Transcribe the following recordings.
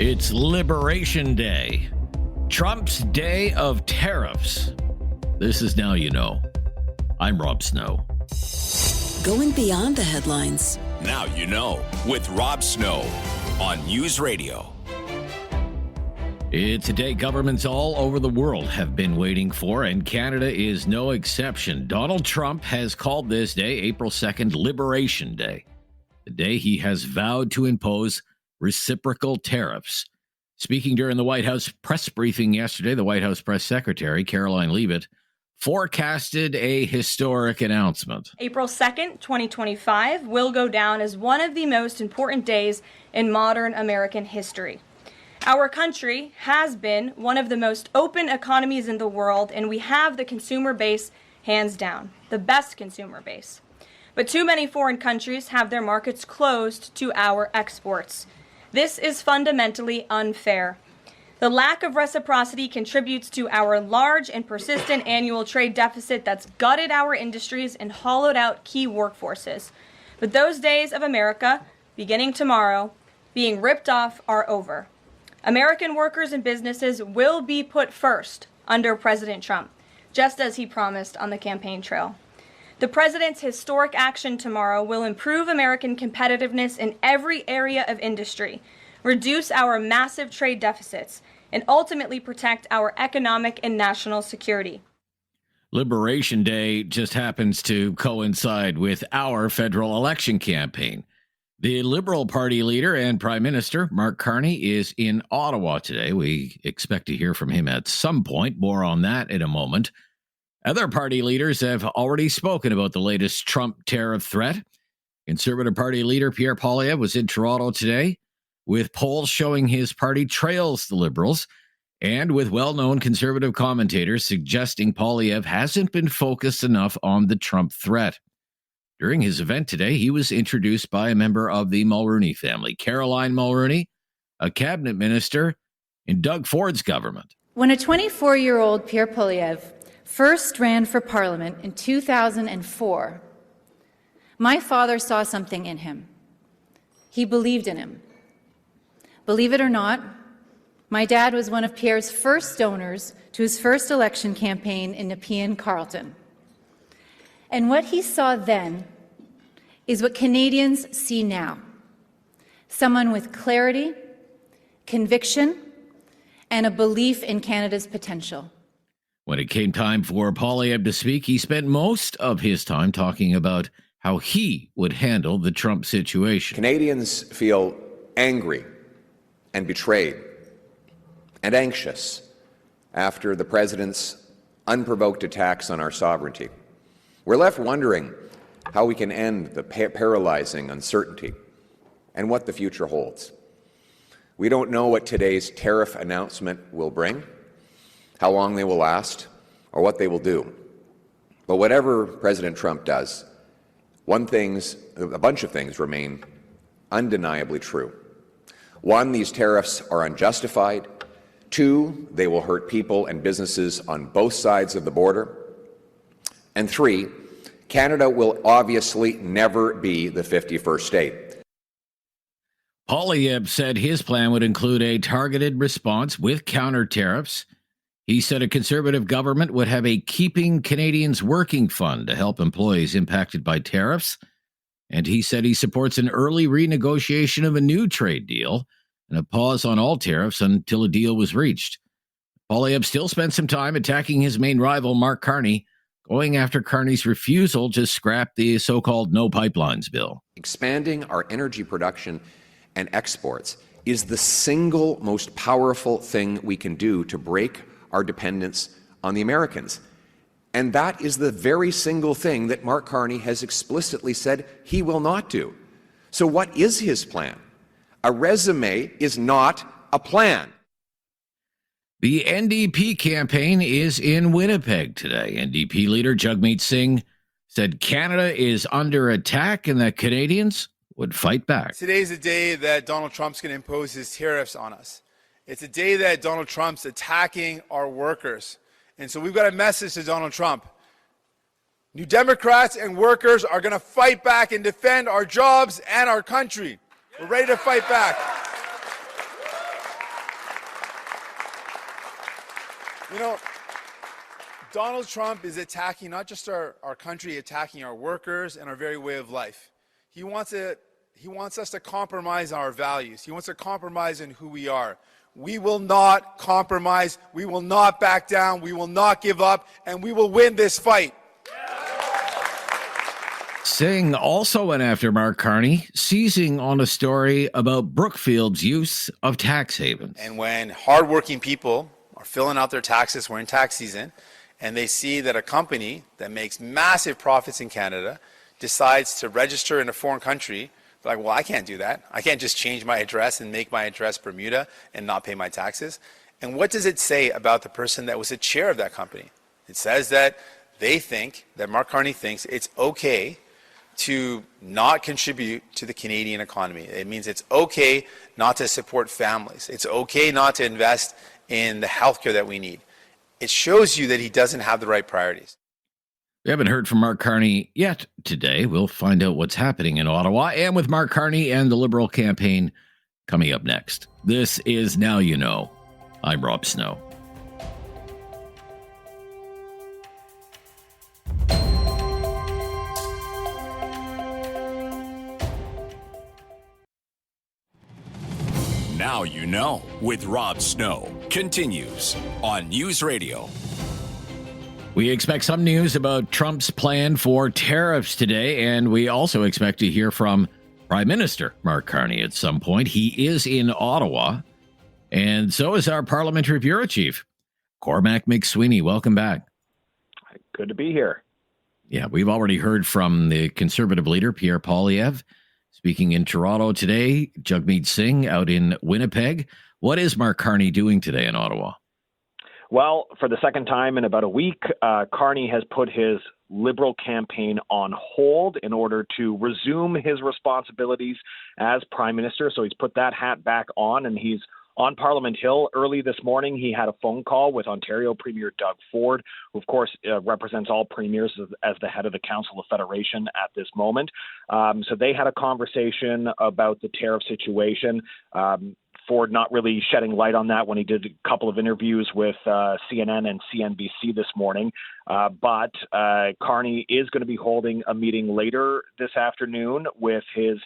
It's Liberation Day, Trump's Day of Tariffs. This is Now You Know. I'm Rob Snow. Going beyond the headlines. Now You Know with Rob Snow on News Radio. It's a day governments all over the world have been waiting for, and Canada is no exception. Donald Trump has called this day, April 2nd, Liberation Day, the day he has vowed to impose reciprocal tariffs. Speaking during the White House press briefing yesterday, the White House press secretary, Caroline Leavitt, forecasted a historic announcement. April 2nd, 2025 will go down as one of the most important days in modern American history. Our country has been one of the most open economies in the world, and we have the consumer base hands down, the best consumer base. But too many foreign countries have their markets closed to our exports. This is fundamentally unfair. The lack of reciprocity contributes to our large and persistent annual trade deficit that's gutted our industries and hollowed out key workforces. But those days of America, beginning tomorrow, being ripped off are over. American workers and businesses will be put first under President Trump, just as he promised on the campaign trail. The president's historic action tomorrow will improve American competitiveness in every area of industry, reduce our massive trade deficits, and ultimately protect our economic and national security. Liberation Day just happens to coincide with our federal election campaign. The Liberal Party leader and Prime Minister, Mark Carney, is in Ottawa today. We expect to hear from him at some point. More on that in a moment. Other party leaders have already spoken about the latest Trump tariff threat. Conservative Party leader Pierre Poilievre was in Toronto today, with polls showing his party trails the Liberals, and with well-known conservative commentators suggesting Poilievre hasn't been focused enough on the Trump threat. During his event today, he was introduced by a member of the Mulroney family, Caroline Mulroney, a cabinet minister in Doug Ford's government. When a 24-year-old Pierre Poilievre first ran for Parliament in 2004, my father saw something in him. He believed in him. Believe it or not, my dad was one of Pierre's first donors to his first election campaign in Nepean, Carleton. And what he saw then is what Canadians see now. Someone with clarity, conviction, and a belief in Canada's potential. When it came time for Poilievre to speak, he spent most of his time talking about how he would handle the Trump situation. Canadians feel angry and betrayed and anxious after the president's unprovoked attacks on our sovereignty. We're left wondering how we can end the paralyzing uncertainty and what the future holds. We don't know what today's tariff announcement will bring, how long they will last, or what they will do. But whatever President Trump does, a bunch of things remain undeniably true. One, these tariffs are unjustified. Two, they will hurt people and businesses on both sides of the border. And three, Canada will obviously never be the 51st state. Poilievre said his plan would include a targeted response with counter tariffs. He said a Conservative government would have a Keeping Canadians Working fund to help employees impacted by tariffs. And he said he supports an early renegotiation of a new trade deal and a pause on all tariffs until a deal was reached. Poilievre still spent some time attacking his main rival, Mark Carney, going after Carney's refusal to scrap the so-called No Pipelines bill. Expanding our energy production and exports is the single most powerful thing we can do to break our dependence on the Americans. And that is the very single thing that Mark Carney has explicitly said he will not do. So what is his plan? A resume is not a plan. The NDP campaign is in Winnipeg today. NDP leader Jagmeet Singh said Canada is under attack and that Canadians would fight back. Today's a day that Donald Trump's going to impose his tariffs on us. It's a day that Donald Trump's attacking our workers. And so we've got a message to Donald Trump. New Democrats and workers are going to fight back and defend our jobs and our country. We're ready to fight back. You know, Donald Trump is attacking not just our country, attacking our workers and our very way of life. He wants us to compromise our values. He wants to compromise in who we are. We will not compromise. We will not back down. We will not give up, and we will win this fight. Singh also went after Mark Carney, seizing on a story about Brookfield's use of tax havens. And when hardworking people are filling out their taxes, we're in tax season, and they see that a company that makes massive profits in Canada decides to register in a foreign country, they're like, well, I can't do that. I can't just change my address and make my address Bermuda and not pay my taxes. And what does it say about the person that was the chair of that company? It says that they think, that Mark Carney thinks it's okay to not contribute to the Canadian economy. It means it's okay not to support families. It's okay not to invest in the healthcare that we need. It shows you that he doesn't have the right priorities. We haven't heard from Mark Carney yet today. We'll find out what's happening in Ottawa and with Mark Carney and the Liberal campaign coming up next. This is Now You Know. I'm Rob Snow. Now You Know with Rob Snow continues on News Radio. We expect some news about Trump's plan for tariffs today, and we also expect to hear from Prime Minister Mark Carney at some point. He is in Ottawa, and so is our Parliamentary Bureau Chief, Cormac MacSweeney. Welcome back. Good to be here. Yeah, we've already heard from the Conservative leader, Pierre Poilievre, speaking in Toronto today, Jagmeet Singh out in Winnipeg. What is Mark Carney doing today in Ottawa? Well, for the second time in about a week, Carney has put his Liberal campaign on hold in order to resume his responsibilities as Prime Minister. So he's put that hat back on, and he's on Parliament Hill. Early this morning, he had a phone call with Ontario Premier Doug Ford, who, of course, represents all premiers as the head of the Council of Federation at this moment. So they had a conversation about the tariff situation. Ford not really shedding light on that when he did a couple of interviews with CNN and CNBC this morning. But Carney is going to be holding a meeting later this afternoon with his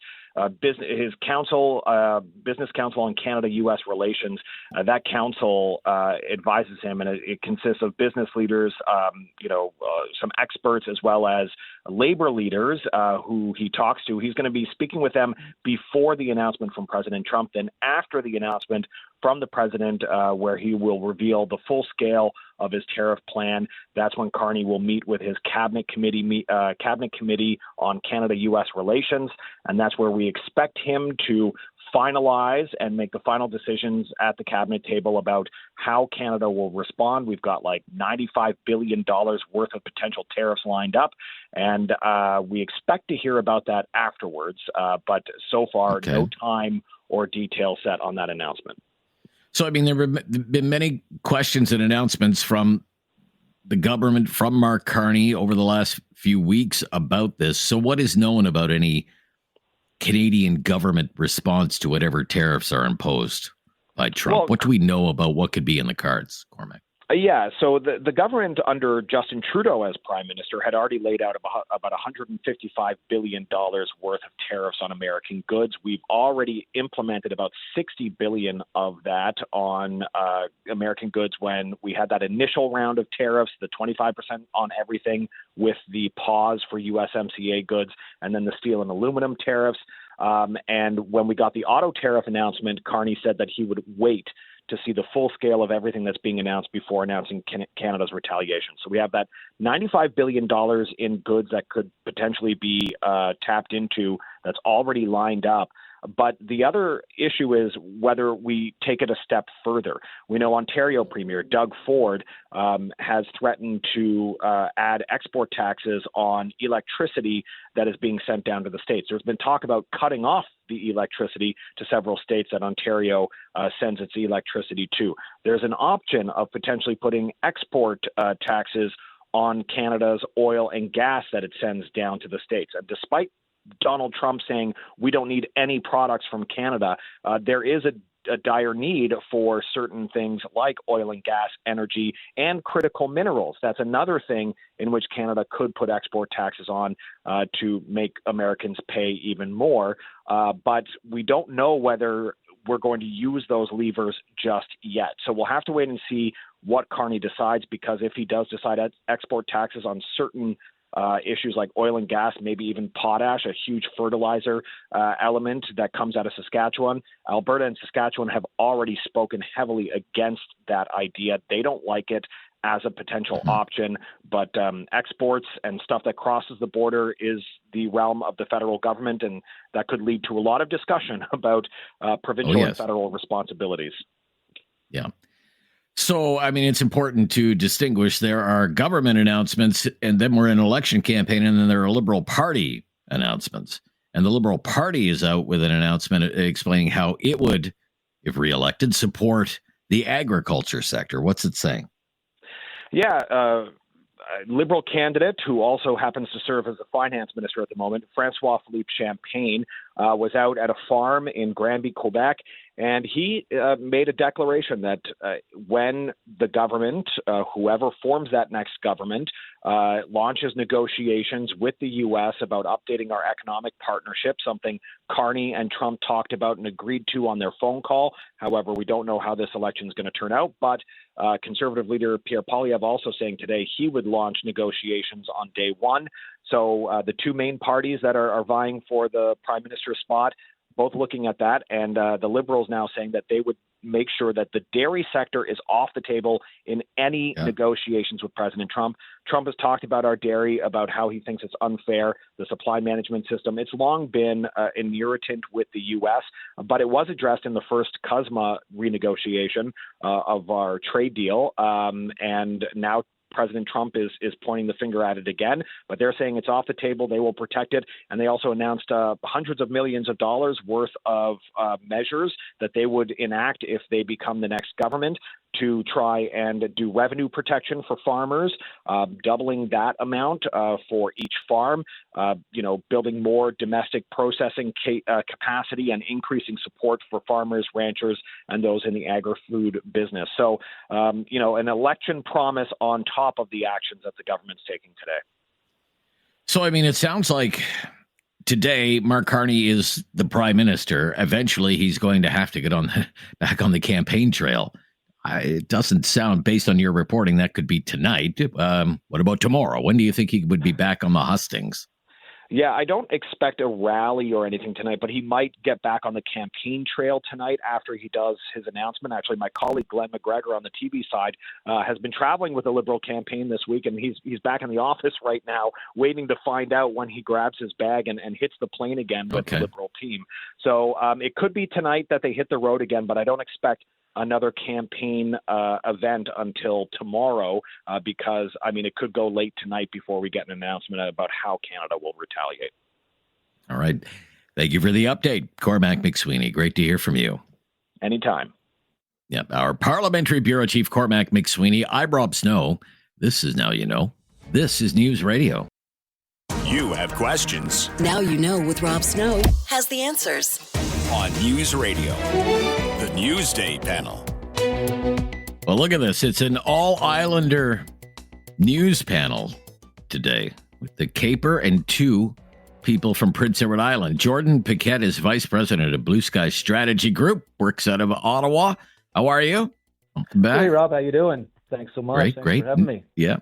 business council on Canada-U.S. relations. That council advises him, and it consists of business leaders, some experts, as well as labor leaders who he talks to. He's going to be speaking with them before the announcement from President Trump, then after the announcement from the president, where he will reveal the full scale of his tariff plan. That's when Carney will meet with his cabinet committee on Canada-U.S. relations, and that's where we expect him to finalize and make the final decisions at the cabinet table about how Canada will respond. We've got like $95 billion worth of potential tariffs lined up, and we expect to hear about that afterwards. But so far, no time or detail set on that announcement. So, I mean, there have been many questions and announcements from the government, from Mark Carney over the last few weeks about this. So what is known about any Canadian government response to whatever tariffs are imposed by Trump? Well, what do we know about what could be in the cards, Cormac? Yeah, so the government under Justin Trudeau as Prime Minister had already laid out about $155 billion worth of tariffs on American goods. We've already implemented about $60 billion of that on American goods when we had that initial round of tariffs, the 25% on everything with the pause for USMCA goods, and then the steel and aluminum tariffs. And when we got the auto tariff announcement, Carney said that he would wait to see the full scale of everything that's being announced before announcing Canada's retaliation. So we have that $95 billion in goods that could potentially be tapped into that's already lined up. But the other issue is whether we take it a step further. We know Ontario Premier Doug Ford has threatened to add export taxes on electricity that is being sent down to the States. There's been talk about cutting off the electricity to several states that Ontario sends its electricity to. There's an option of potentially putting export taxes on Canada's oil and gas that it sends down to the States. And despite Donald Trump saying we don't need any products from Canada, there is a a dire need for certain things like oil and gas, energy, and critical minerals. That's another thing in which Canada could put export taxes on to make Americans pay even more. But we don't know whether we're going to use those levers just yet. So we'll have to wait and see what Carney decides, because if he does decide export taxes on certain issues like oil and gas, maybe even potash, a huge fertilizer element that comes out of Saskatchewan. Alberta and Saskatchewan have already spoken heavily against that idea. They don't like it as a potential option, but exports and stuff that crosses the border is the realm of the federal government, and that could lead to a lot of discussion about provincial and federal responsibilities. Yeah. So, I mean, it's important to distinguish. There are government announcements, and then we're in an election campaign, and then there are Liberal Party announcements. And the Liberal Party is out with an announcement explaining how it would, if reelected, support the agriculture sector. What's it saying? Yeah, a Liberal candidate who also happens to serve as the finance minister at the moment, Francois-Philippe Champagne, was out at a farm in Granby, Quebec, and he made a declaration that when the government, whoever forms that next government, launches negotiations with the U.S. about updating our economic partnership, something Carney and Trump talked about and agreed to on their phone call. However, we don't know how this election is going to turn out, but Conservative leader Pierre Poilievre also saying today he would launch negotiations on day one. So the two main parties that are vying for the prime minister spot, both looking at that, and the Liberals now saying that they would make sure that the dairy sector is off the table in any negotiations with President Trump. Trump has talked about our dairy, about how he thinks it's unfair, the supply management system. It's long been an irritant with the U.S., but it was addressed in the first CUSMA renegotiation of our trade deal, and now President Trump is pointing the finger at it again, but they're saying it's off the table. They will protect it. And they also announced hundreds of millions of dollars worth of measures that they would enact if they become the next government to try and do revenue protection for farmers, doubling that amount for each farm, building more domestic processing capacity and increasing support for farmers, ranchers, and those in the agri-food business. So, an election promise on top of the actions that the government's taking today. So, I mean, it sounds like today Mark Carney is the prime minister. Eventually, he's going to have to get back on the campaign trail. It doesn't sound, based on your reporting, that could be tonight. What about tomorrow? When do you think he would be back on the hustings? Yeah, I don't expect a rally or anything tonight, but he might get back on the campaign trail tonight after he does his announcement. Actually, my colleague Glenn McGregor on the TV side has been traveling with the Liberal campaign this week, and he's back in the office right now waiting to find out when he grabs his bag and hits the plane again with the Liberal team. So it could be tonight that they hit the road again, but I don't expect another campaign event until tomorrow because, it could go late tonight before we get an announcement about how Canada will retaliate. All right. Thank you for the update, Cormac MacSweeney. Great to hear from you. Anytime. Yep. Our Parliamentary Bureau Chief, Cormac MacSweeney. I'm Rob Snow. This is Now You Know. This is News Radio. You have questions. Now You Know with Rob Snow has the answers. On News Radio, the Newsday panel. Well, look at this. It's an all-Islander news panel today with the Caper and two people from Prince Edward Island. Jordan Paquette is vice president of Blue Sky Strategy Group, works out of Ottawa. How are you? Welcome back. Hey, Rob. How you doing? Thanks so much. Great. For having me. Yeah.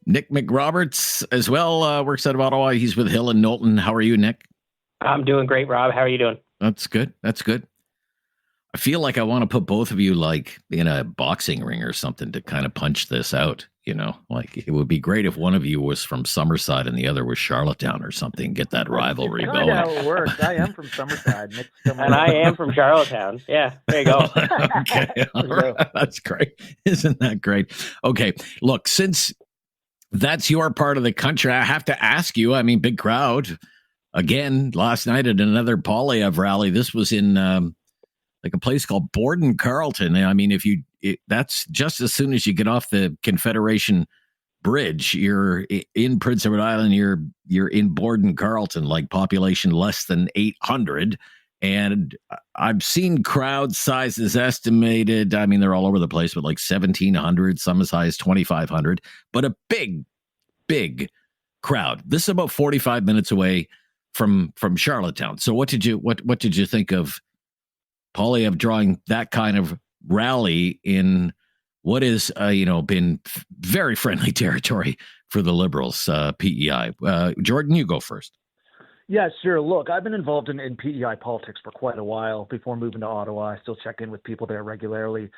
Nick McRoberts as well works out of Ottawa. He's with Hill and Knowlton. How are you, Nick? I'm doing great, Rob. How are you doing? That's good. I feel like I want to put both of you like in a boxing ring or something to kind of punch this out. Like it would be great if one of you was from Summerside and the other was Charlottetown or something. Get that rivalry going. That's how it works. I am from Summerside. And I am from Charlottetown. Yeah, there you go. Okay, right. That's great. Isn't that great? Okay, look, since that's your part of the country, I have to ask you, big crowd. Again, last night at another Poilievre rally. This was in like a place called Borden Carleton. That's just as soon as you get off the Confederation Bridge, you're in Prince Edward Island. You're in Borden Carleton, like population less than 800, And I've seen crowd sizes estimated. I mean, they're all over the place, but like 1,700, some as high as 2,500, but a big crowd. This is about 45 minutes away from Charlottetown. So what did you think of Poilievre drawing that kind of rally in what is been very friendly territory for the Liberals, PEI? Jordan, you go first. Yeah, sure. Look, I've been involved in PEI politics for quite a while. Before moving to Ottawa, I still check in with people there regularly,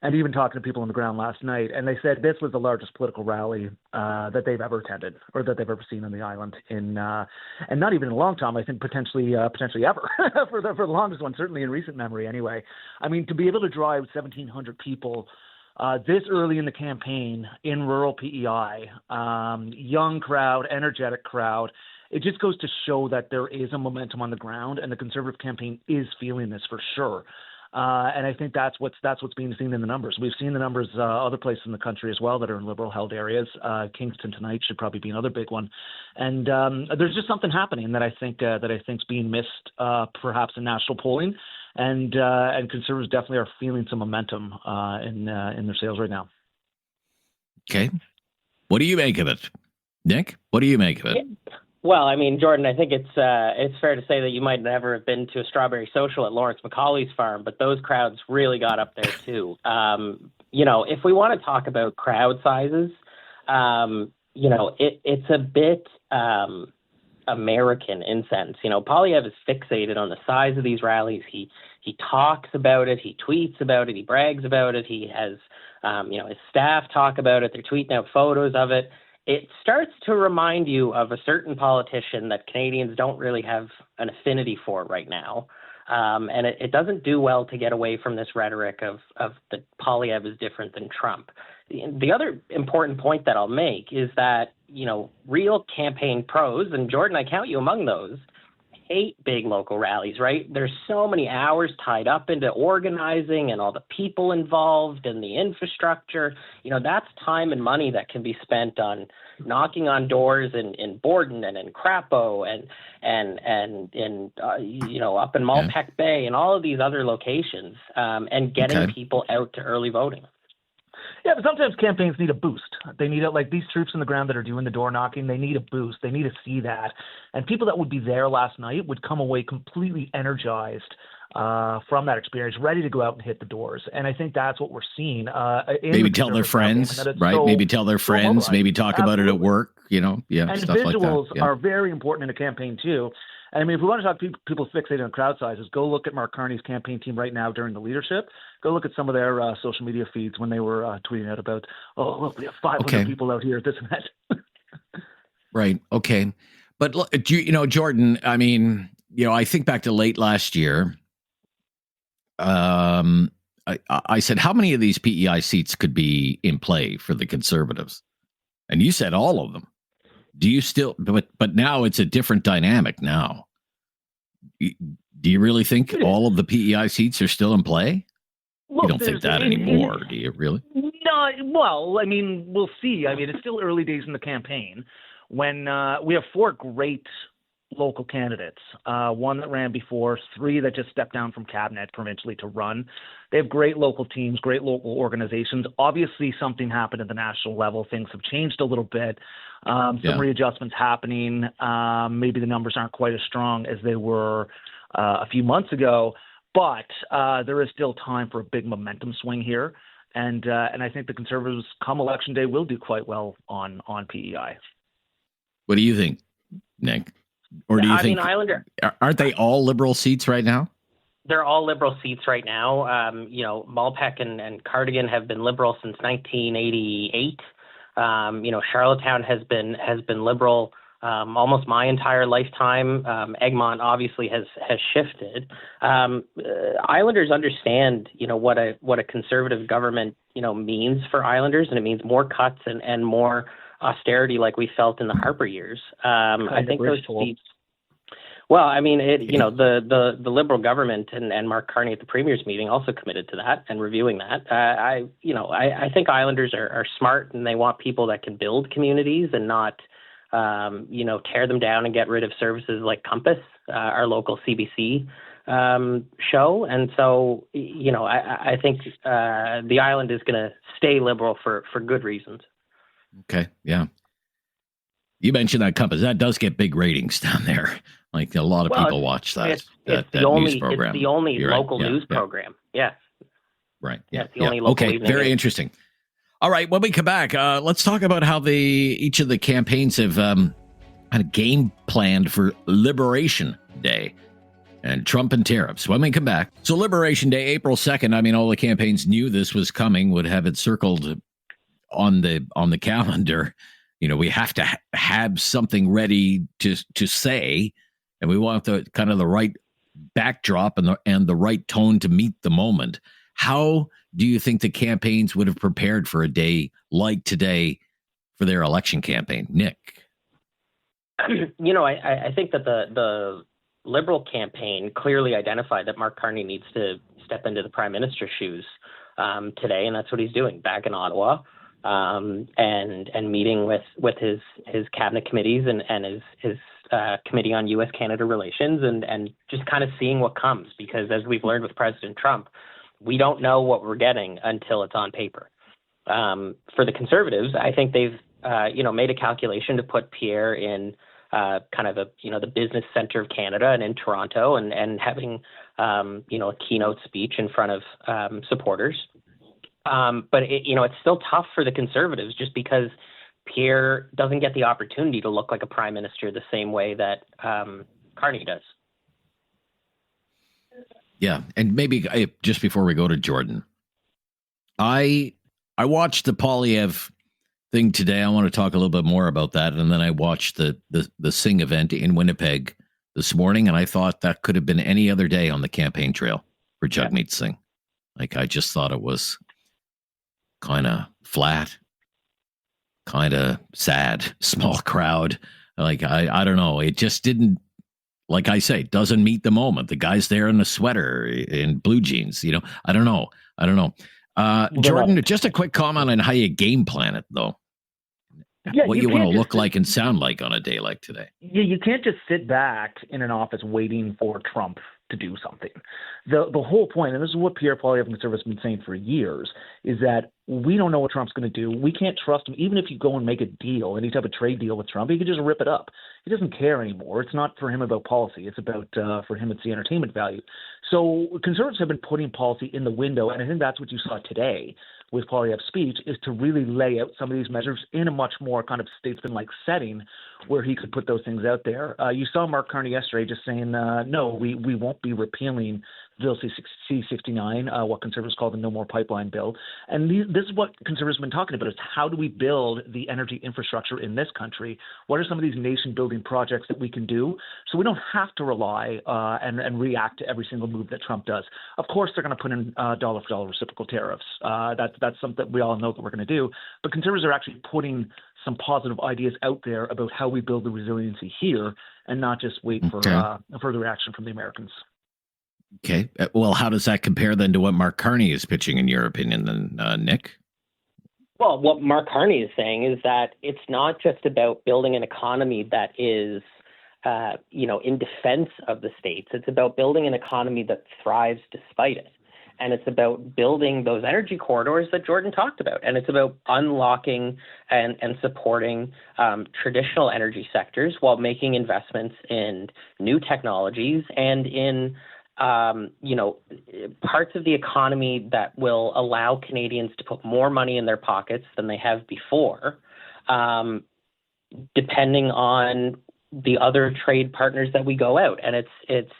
and even talking to people on the ground last night. And they said this was the largest political rally that they've ever attended or that they've ever seen on the island and not even in a long time. I think potentially ever for the longest one, certainly in recent memory. Anyway, I mean, to be able to draw 1,700 people this early in the campaign in rural PEI, young crowd, energetic crowd. It just goes to show that there is a momentum on the ground, and the Conservative campaign is feeling this for sure. And I think that's what's being seen in the numbers. We've seen the numbers other places in the country as well that are in Liberal-held areas. Kingston tonight should probably be another big one. And there's just something happening that I think's being missed, perhaps in national polling. And Conservatives definitely are feeling some momentum in their sales right now. Okay, what do you make of it, Nick? What do you make of it? Well, I mean, Jordan, I think it's fair to say that you might never have been to a strawberry social at Lawrence Macaulay's farm, but those crowds really got up there too. If we want to talk about crowd sizes, it's a bit American in sense. Poilievre is fixated on the size of these rallies. He talks about it. He tweets about it. He brags about it. He has, his staff talk about it. They're tweeting out photos of it. It starts to remind you of a certain politician that Canadians don't really have an affinity for right now. And it doesn't do well to get away from this rhetoric of that Poilievre is different than Trump. The other important point that I'll make is that, real campaign pros, and Jordan, I count you among those, hate big local rallies, right? There's so many hours tied up into organizing and all the people involved and the infrastructure. That's time and money that can be spent on knocking on doors in Borden and in Crapo and up in Malpeque Bay and all of these other locations, and getting people out to early voting. Yeah, but sometimes campaigns need a boost. They need it, like these troops on the ground that are doing the door knocking. They need a boost. They need to see that. And people that would be there last night would come away completely energized from that experience, ready to go out and hit the doors. And I think that's what we're seeing. Maybe tell their friends, right? Maybe tell their friends. Maybe talk about it at work. Yeah, and stuff like that. visuals are very important in a campaign too. And I mean, if we want to talk people fixated on crowd sizes, go look at Mark Carney's campaign team right now during the leadership. Go look at some of their social media feeds when they were tweeting out about, look, we have 500 people out here at this event. Right. Okay. But Jordan, I mean, I think back to late last year. I said, how many of these PEI seats could be in play for the Conservatives? And you said all of them. Do you still, but now it's a different dynamic now. Do you really think all of the PEI seats are still in play? Look, you don't think that anymore, do you really? No, well, I mean, we'll see. I mean, it's still early days in the campaign when we have 4 great local candidates, one that ran before, 3 that just stepped down from cabinet provincially to run. They have great local teams, great local organizations. Obviously, something happened at the national level. Things have changed a little bit. Some readjustments happening. Maybe the numbers aren't quite as strong as they were a few months ago, but there is still time for a big momentum swing here. And I think the Conservatives, come Election Day, will do quite well on PEI. What do you think, Nick? Or do you think Islander, aren't they all Liberal seats right now? They're all Liberal seats right now. Malpeque and Cardigan have been Liberal since 1988. Charlottetown has been Liberal almost my entire lifetime. Egmont obviously has shifted. Islanders understand, what a Conservative government, means for Islanders, and it means more cuts and more austerity like we felt in the Harper years. I think those seats. Well, I mean, the Liberal government and Mark Carney at the Premier's meeting also committed to that and reviewing that. I think Islanders are smart, and they want people that can build communities and not, tear them down and get rid of services like Compass, our local CBC show. And so, I think the island is going to stay liberal for good reasons. Okay, yeah. You mentioned that Compass. That does get big ratings down there. Like a lot of people watch that. It's the news program. It's the only You're local right. news program. Yeah. Right. Yeah. It's the only local okay. evening Very news. interesting. All right. When we come back, let's talk about how each of the campaigns have had a game planned for Liberation Day and Trump and tariffs. When we come back, so Liberation Day, April 2nd. I mean, all the campaigns knew this was coming. Would have it circled on the calendar. We have to have something ready to say, and we want the kind of the right backdrop and the right tone to meet the moment. How do you think the campaigns would have prepared for a day like today for their election campaign, Nick? I think that the Liberal campaign clearly identified that Mark Carney needs to step into the Prime Minister's shoes today, and that's what he's doing back in Ottawa. And meeting with his cabinet committees and his committee on U.S.-Canada relations and just kind of seeing what comes, because as we've learned with President Trump, we don't know what we're getting until it's on paper. For the Conservatives, I think they've made a calculation to put Pierre in kind of the business center of Canada and in Toronto and having a keynote speech in front of supporters. But it's still tough for the Conservatives just because Pierre doesn't get the opportunity to look like a prime minister the same way that Carney does. Yeah, and maybe just before we go to Jordan, I watched the Poilievre thing today. I want to talk a little bit more about that, and then I watched the Singh event in Winnipeg this morning, and I thought that could have been any other day on the campaign trail for Jagmeet Singh. Like, I just thought it was kind of flat, kind of sad, small crowd. Like, I don't know. It just didn't, like I say, doesn't meet the moment. The guy's there in a sweater, in blue jeans, I don't know. Jordan, just a quick comment on how you game plan it, though. Yeah, what you want to look like and sound like on a day like today. Yeah, you can't just sit back in an office waiting for Trump to do something. The whole point, and this is what Pierre Poilievre and Conservatives have been saying for years, is that we don't know what Trump's going to do. We can't trust him. Even if you go and make a deal, any type of trade deal with Trump, he could just rip it up. He doesn't care anymore. It's not for him about policy. It's about, for him, it's the entertainment value. So Conservatives have been putting policy in the window, and I think that's what you saw today with Poilievre's speech, is to really lay out some of these measures in a much more kind of statesman-like setting where he could put those things out there. You saw Mark Carney yesterday just saying, no, we won't be repealing Bill C-69, what Conservatives call the No More Pipeline bill. And this is what Conservatives have been talking about, is how do we build the energy infrastructure in this country? What are some of these nation-building projects that we can do so we don't have to rely and react to every single move that Trump does? Of course, they're going to put in dollar-for-dollar reciprocal tariffs. That's something we all know that we're going to do. But Conservatives are actually putting some positive ideas out there about how we build the resiliency here and not just wait for a further reaction from the Americans. Okay. Well, how does that compare then to what Mark Carney is pitching, in your opinion, then, Nick? Well, what Mark Carney is saying is that it's not just about building an economy that is, in defense of the states. It's about building an economy that thrives despite it. And it's about building those energy corridors that Jordan talked about. And it's about unlocking and supporting traditional energy sectors while making investments in new technologies and in parts of the economy that will allow Canadians to put more money in their pockets than they have before, depending on the other trade partners that we go out. And it's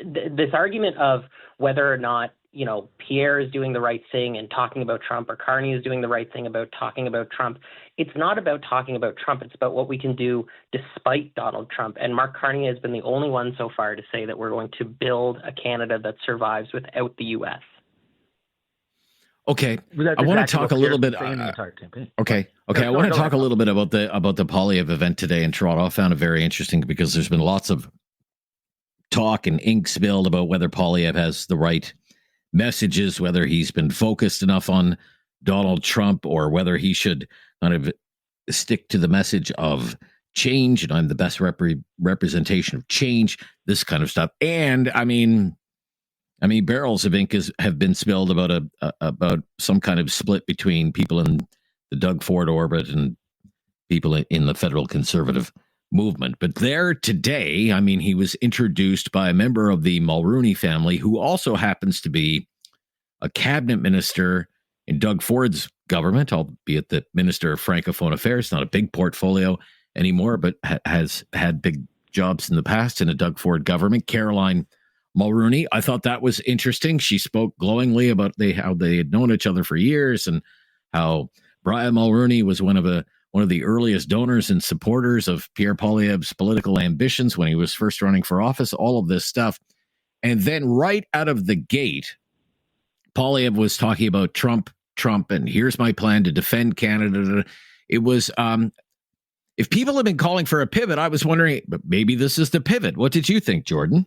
this argument of whether or not, Pierre is doing the right thing and talking about Trump, or Carney is doing the right thing about talking about Trump. It's not about talking about Trump. It's about what we can do despite Donald Trump. And Mark Carney has been the only one so far to say that we're going to build a Canada that survives without the U.S. Okay, I want to talk a little bit. Okay. I want to talk a little bit about the Poilievre event today in Toronto. I found it very interesting because there's been lots of talk and ink spilled about whether Poilievre has the right messages, whether he's been focused enough on Donald Trump, or whether he should kind of stick to the message of change, and I'm the best representation of change, this kind of stuff. And I mean, barrels of ink have been spilled about some kind of split between people in the Doug Ford orbit and people in the federal conservative movement. But there today, I mean, he was introduced by a member of the Mulroney family who also happens to be a cabinet minister in Doug Ford's government, albeit the Minister of Francophone Affairs, not a big portfolio anymore, but has had big jobs in the past in a Doug Ford government. Caroline Mulroney. I thought that was interesting. She spoke glowingly about how they had known each other for years and how Brian Mulroney was one of the earliest donors and supporters of Pierre Poilievre's political ambitions when he was first running for office, all of this stuff. And then right out of the gate, Poilievre was talking about Trump, and here's my plan to defend Canada. It was, if people have been calling for a pivot, I was wondering, but maybe this is the pivot. What did you think, Jordan?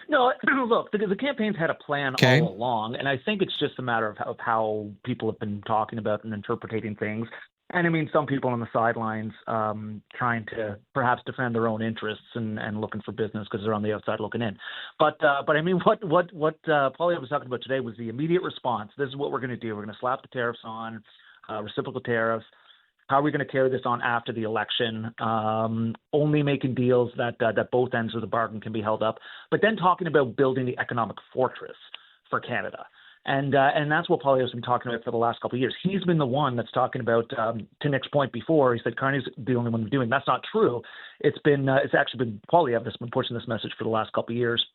No, look, the campaign's had a plan all along, and I think it's just a matter of how people have been talking about and interpreting things. And I mean, some people on the sidelines trying to perhaps defend their own interests and looking for business because they're on the outside looking in. But I mean, what Poilievre was talking about today was the immediate response. This is what we're going to do. We're going to slap the tariffs on, reciprocal tariffs. How are we going to carry this on after the election? Only making deals that both ends of the bargain can be held up. But then talking about building the economic fortress for Canada. And that's what Poilievre's been talking about for the last couple of years. He's been the one that's talking about, to Nick's point before, he said Carney's the only one doing. That's not true. It's actually been Poilievre that's been pushing this message for the last couple of years.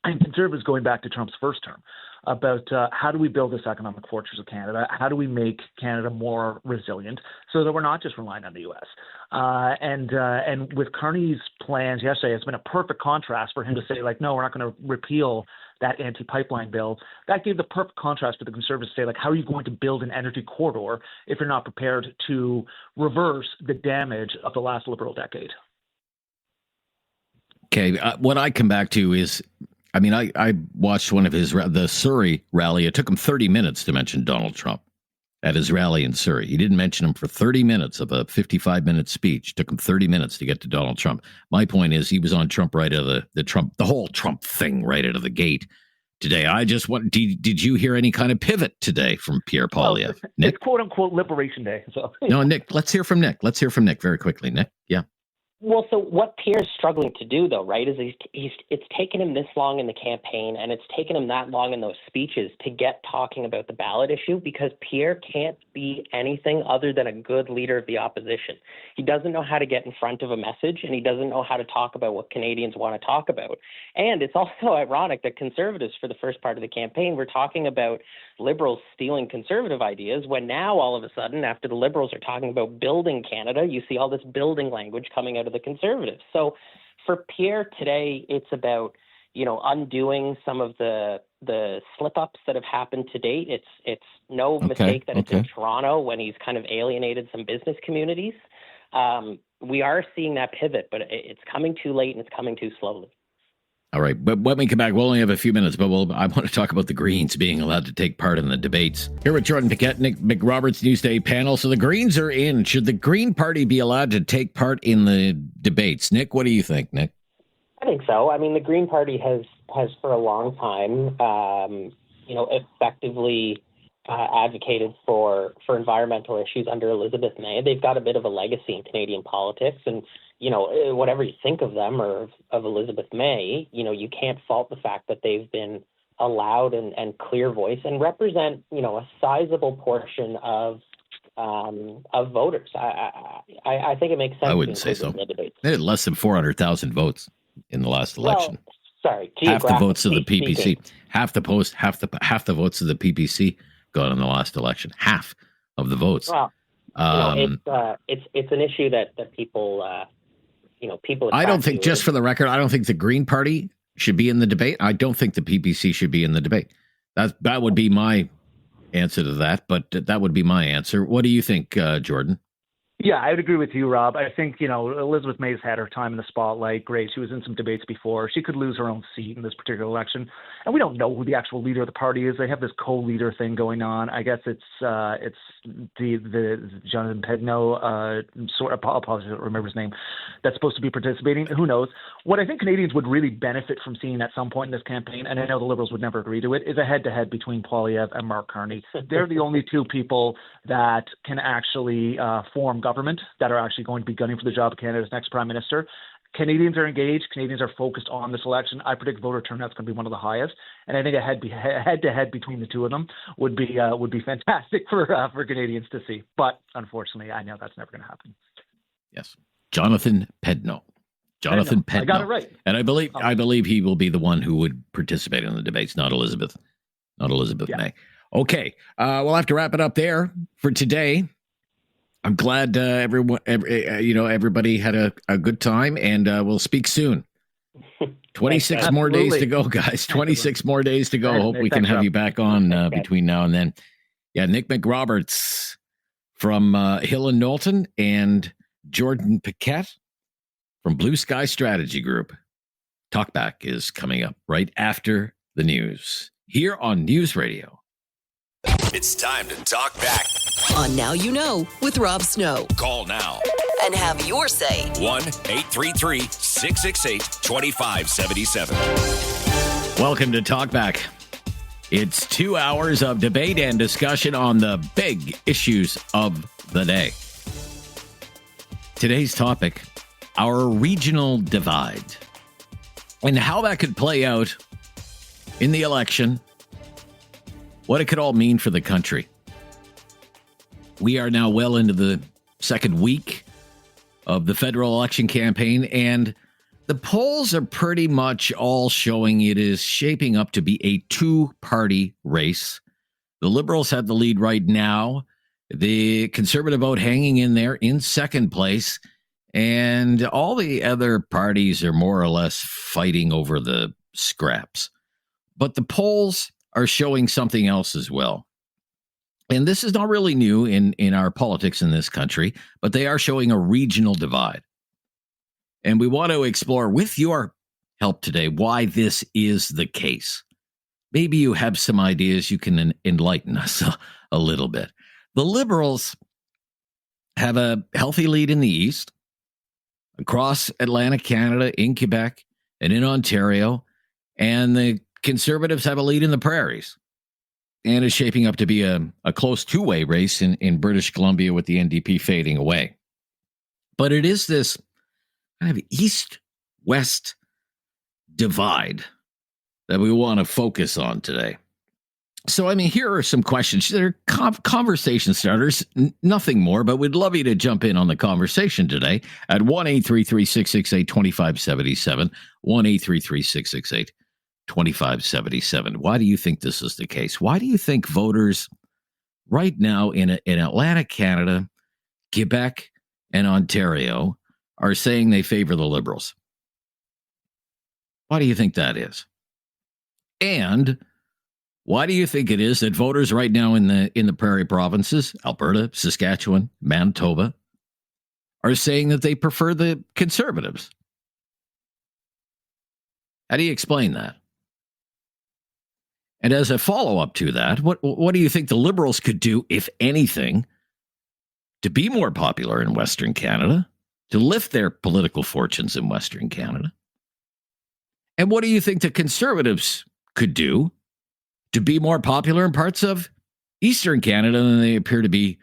And Conservatives going back to Trump's first term about how do we build this economic fortress of Canada? How do we make Canada more resilient so that we're not just relying on the U.S.? And with Carney's plans yesterday, it's been a perfect contrast for him to say, like, no, we're not going to repeal that anti-pipeline bill. That gave the perfect contrast for the Conservatives to say, like, how are you going to build an energy corridor if you're not prepared to reverse the damage of the last Liberal decade? Okay, what I come back to is, I mean, I watched one of the Surrey rally. It took him 30 minutes to mention Donald Trump at his rally in Surrey. He didn't mention him for 30 minutes of a 55-minute speech. It took him 30 minutes to get to Donald Trump. My point is he was on Trump right out of the whole Trump thing right out of the gate today. I just want, did you hear any kind of pivot today from Pierre Poilievre? Well, Nick? It's quote-unquote Liberation Day. So. No, Nick, let's hear from Nick. Let's hear from Nick very quickly. Nick, yeah. Well, so what Pierre's struggling to do, though, right, is it's taken him this long in the campaign, and it's taken him that long in those speeches to get talking about the ballot issue, because Pierre can't be anything other than a good leader of the opposition. He doesn't know how to get in front of a message, and he doesn't know how to talk about what Canadians want to talk about. And it's also ironic that Conservatives, for the first part of the campaign, were talking about Liberals stealing Conservative ideas, when now all of a sudden, after the Liberals are talking about building Canada, you see all this building language coming out of the Conservatives. So for Pierre today, it's about, undoing some of the slip-ups that have happened to date. It's no mistake that it's in Toronto when he's kind of alienated some business communities. We are seeing that pivot, but it's coming too late and it's coming too slowly. All right, but when we come back, we'll only have a few minutes, but I want to talk about the Greens being allowed to take part in the debates. Here with Jordan Pickett, Nick McRoberts, Newsday panel. So the Greens are in. Should the Green Party be allowed to take part in the debates? Nick, what do you think, Nick? I think so. I mean, the Green Party has for a long time, effectively advocated for environmental issues under Elizabeth May. They've got a bit of a legacy in Canadian politics, and whatever you think of them or of Elizabeth May, you can't fault the fact that they've been a loud and clear voice and represent, a sizable portion of voters. I think it makes sense. I wouldn't say so. They had less than 400,000 votes in the last election. Well, sorry, half the votes of the PPC, speaking. half the votes of the PPC got in the last election. Half of the votes. Well, it's an issue that people. People. I don't think, just for the record, I don't think the Green Party should be in the debate. I don't think the PPC should be in the debate. That would be my answer to that, but that would be my answer. What do you think, Jordan? Yeah, I would agree with you, Rob. I think, Elizabeth May's had her time in the spotlight. Great. She was in some debates before. She could lose her own seat in this particular election. And we don't know who the actual leader of the party is. They have this co-leader thing going on. I guess it's the Jonathan Pedno, apologies, I don't remember his name, that's supposed to be participating. Who knows? What I think Canadians would really benefit from seeing at some point in this campaign, and I know the Liberals would never agree to it, is a head-to-head between Poilievre and Mark Carney. They're the only two people that can actually form government, that are actually going to be gunning for the job of Canada's next prime minister. Canadians are engaged. Canadians are focused on this election. I predict voter turnout's going to be one of the highest, and I think a head-to-head between the two of them would be fantastic for Canadians to see. But unfortunately, I know that's never going to happen. Yes, Jonathan Pedno. Jonathan Pedno. I got it right, and I believe he will be the one who would participate in the debates, not Elizabeth May. Okay, we'll have to wrap it up there for today. I'm glad everybody had a good time, and we'll speak soon. 26 more days to go, guys. 26 more days to go. Hope we can have you back on between now and then. Yeah, Nick McRoberts from Hill and Knowlton, and Jordan Paquette from Blue Sky Strategy Group. Talkback is coming up right after the news here on News Radio. It's time to talk back On Now You Know with Rob Snow. Call now And have your say. 1-833-668-2577. Welcome to Talkback. It's 2 hours of debate and discussion on the big issues of the day. Today's topic, our regional divide, and how that could play out in the election, what it could all mean for the country. We are now well into the second week of the federal election campaign, and the polls are pretty much all showing it is shaping up to be a two-party race. The Liberals have the lead right now. The Conservative vote hanging in there in second place, and all the other parties are more or less fighting over the scraps. But the polls are showing something else as well. And this is not really new in our politics in this country, but they are showing a regional divide. And we want to explore with your help today why this is the case. Maybe you have some ideas, you can enlighten us a little bit. The Liberals have a healthy lead in the East, across Atlantic Canada, in Quebec, and in Ontario, and the Conservatives have a lead in the prairies, and is shaping up to be a close two-way race in British Columbia with the NDP fading away. But it is this kind of east-west divide that we want to focus on today. So, here are some questions. They're conversation starters, nothing more, but we'd love you to jump in on the conversation today at 1-833-668-2577, 1-833-668-2577. Why do you think this is the case? Why do you think voters right now in Atlantic Canada, Quebec, and Ontario are saying they favor the Liberals? Why do you think that is? And why do you think it is that voters right now in the prairie provinces, Alberta, Saskatchewan, Manitoba, are saying that they prefer the Conservatives? How do you explain that? And as a follow-up to that, what do you think the Liberals could do, if anything, to be more popular in Western Canada, to lift their political fortunes in Western Canada? And what do you think the Conservatives could do to be more popular in parts of Eastern Canada than they appear to be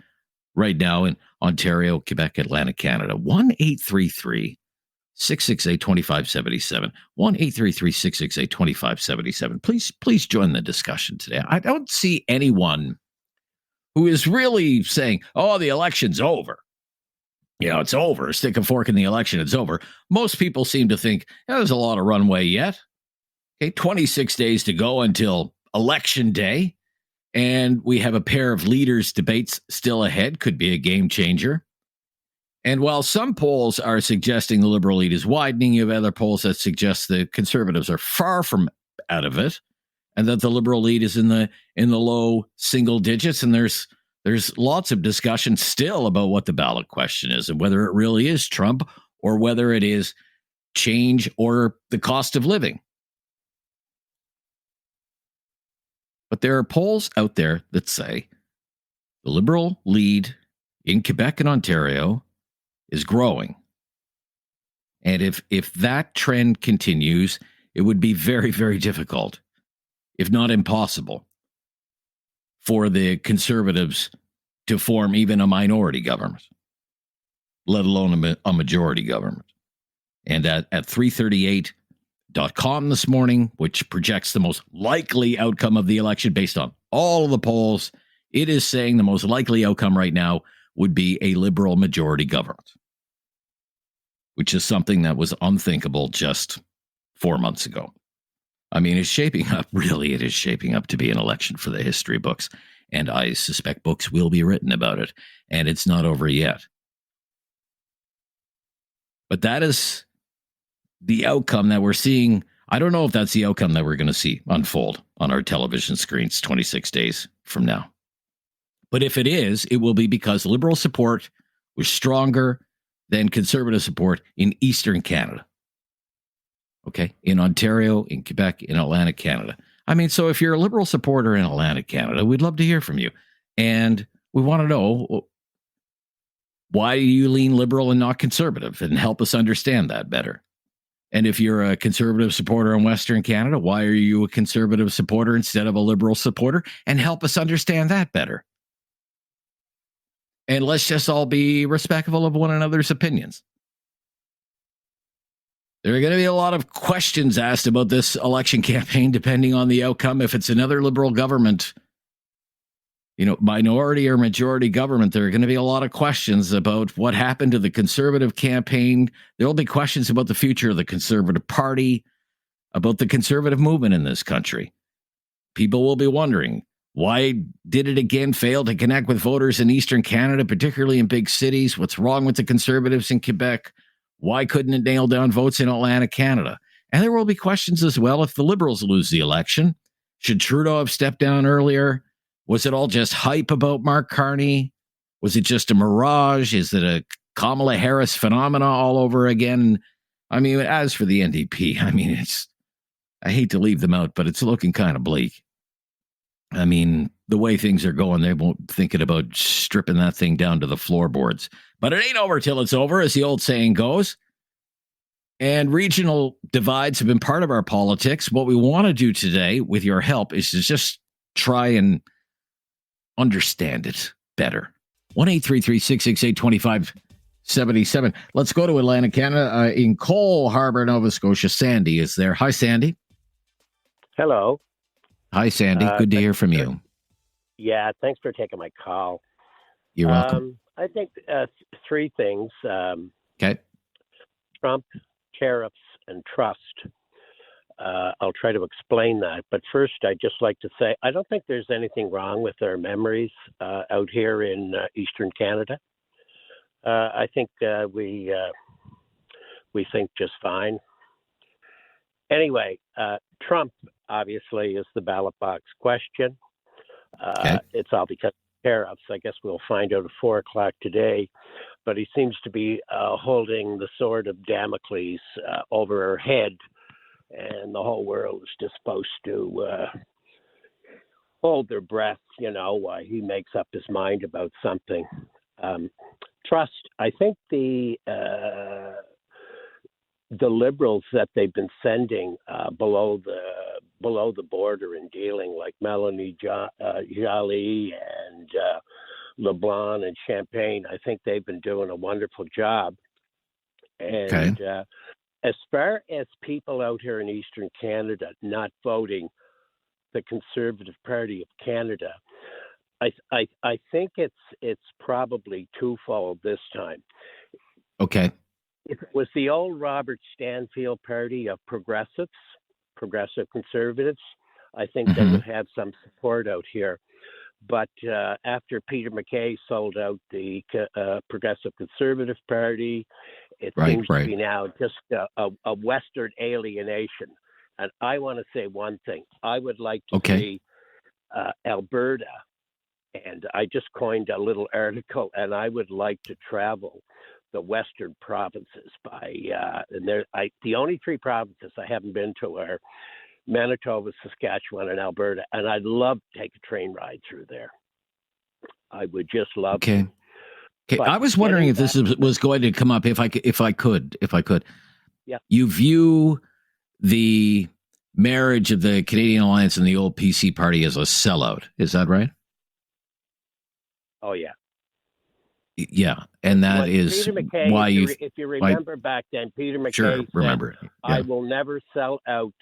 right now in Ontario, Quebec, Atlantic Canada? 1-833-668-2577. 1-833-668-2577. Please join the discussion today. I don't see anyone who is really saying, oh, the election's over. It's over. Stick a fork in the election, it's over. Most people seem to think, there's a lot of runway yet. Okay, 26 days to go until Election Day, and we have a pair of leaders debates still ahead. Could be a game changer. And while some polls are suggesting the Liberal lead is widening, you have other polls that suggest the Conservatives are far from out of it, and that the Liberal lead is in the low single digits. And there's There's lots of discussion still about what the ballot question is and whether it really is Trump or whether it is change or the cost of living. But there are polls out there that say the Liberal lead in Quebec and Ontario is growing. And if that trend continues, it would be very, very difficult, if not impossible, for the Conservatives to form even a minority government, let alone a majority government. And at 338.com this morning, which projects the most likely outcome of the election based on all of the polls, it is saying the most likely outcome right now would be a Liberal majority government, which is something that was unthinkable just 4 months ago. I mean, it's shaping up, really, it is shaping up to be an election for the history books. And I suspect books will be written about it. And it's not over yet. But that is the outcome that we're seeing. I don't know if that's the outcome that we're going to see unfold on our television screens 26 days from now. But if it is, it will be because Liberal support was stronger than Conservative support in Eastern Canada. Okay, in Ontario, in Quebec, in Atlantic Canada. I mean, so if you're a Liberal supporter in Atlantic Canada, we'd love to hear from you. And we want to know, why do you lean Liberal and not Conservative? And help us understand that better. And if you're a Conservative supporter in Western Canada, why are you a Conservative supporter instead of a Liberal supporter? And help us understand that better. And let's just all be respectful of one another's opinions. There are going to be a lot of questions asked about this election campaign, depending on the outcome. If it's another Liberal government, minority or majority government, there are going to be a lot of questions about what happened to the Conservative campaign. There will be questions about the future of the Conservative Party, about the Conservative movement in this country. People will be wondering, why did it again fail to connect with voters in Eastern Canada, particularly in big cities? What's wrong with the Conservatives in Quebec? Why couldn't it nail down votes in Atlantic Canada? And there will be questions as well if the Liberals lose the election. Should Trudeau have stepped down earlier? Was it all just hype about Mark Carney? Was it just a mirage? Is it a Kamala Harris phenomena all over again? I mean, as for the NDP, I hate to leave them out, but it's looking kind of bleak. I mean, the way things are going, they won't thinking about stripping that thing down to the floorboards. But it ain't over till it's over, as the old saying goes. And regional divides have been part of our politics. What we want to do today, with your help, is to just try and understand it better. 1-833-668-2577. Let's go to Atlantic Canada. In Cole Harbour, Nova Scotia, Sandy is there. Hi, Sandy. Hello. Hi, Sandy. Good to hear from you. Yeah, thanks for taking my call. You're welcome. I think three things. Okay. Trump, tariffs, and trust. I'll try to explain that. But first, I'd just like to say I don't think there's anything wrong with our memories out here in Eastern Canada. I think we think just fine. Anyway, Trump obviously is the ballot box question. Okay. It's all because of tariffs. I guess we'll find out at 4:00 today. But he seems to be holding the sword of Damocles over her head, and the whole world is just supposed to hold their breath, while he makes up his mind about something. Trust. I think the Liberals that they've been sending below the border and dealing, like Melanie Joly and LeBlanc and Champagne, I think they've been doing a wonderful job. And as far as people out here in Eastern Canada not voting the Conservative Party of Canada, I think it's probably twofold this time. Okay. If it was the old Robert Stanfield party of progressive conservatives, I think they would have some support out here. But after Peter MacKay sold out the Progressive Conservative Party, it seems to be now just a Western alienation. And I want to say one thing. I would like to see Alberta And I just coined a little article, and I would like to travel the western provinces the only 3 provinces I haven't been to are Manitoba, Saskatchewan, and Alberta, and I'd love to take a train ride through there. I would just love to. Okay. I was wondering if this was going to come up, if I could. Yeah. You view the marriage of the Canadian Alliance and the old PC party as a sellout. Is that right? Oh, yeah. Yeah. And that is Peter McKay, why if you remember back then, Peter McKay said, I will never sell out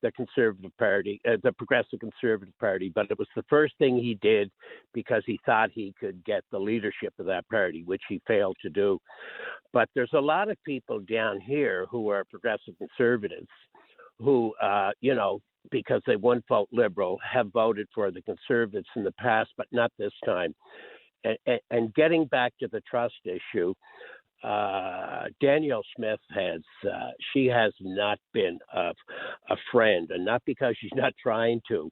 the Conservative Party, the Progressive Conservative Party, but it was the first thing he did because he thought he could get the leadership of that party, which he failed to do. But there's a lot of people down here who are progressive conservatives who, because they won't vote Liberal, have voted for the Conservatives in the past, but not this time. And getting back to the trust issue, Danielle Smith she has not been a friend, and not because she's not trying to,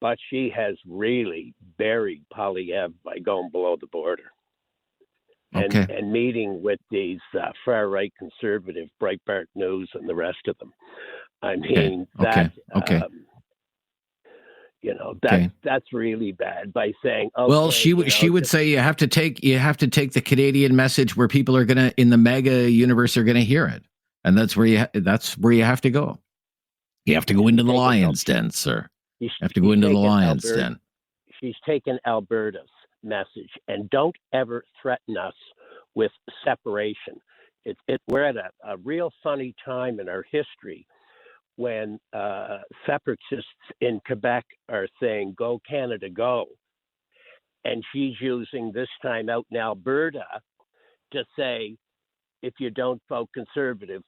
but she has really buried Poilievre by going below the border and meeting with these far-right conservative Breitbart News and the rest of them. I mean, that's really bad by saying, she would say you have to take the Canadian message where people are going to, in the mega universe, are going to hear it. And that's where you have to go. You have to go into the lion's den, sir. You have to go into the lion's den. She's taken Alberta's message, and don't ever threaten us with separation. We're at a real funny time in our history when separatists in Quebec are saying, go Canada, go. And she's using this time out in Alberta to say, if you don't vote Conservative,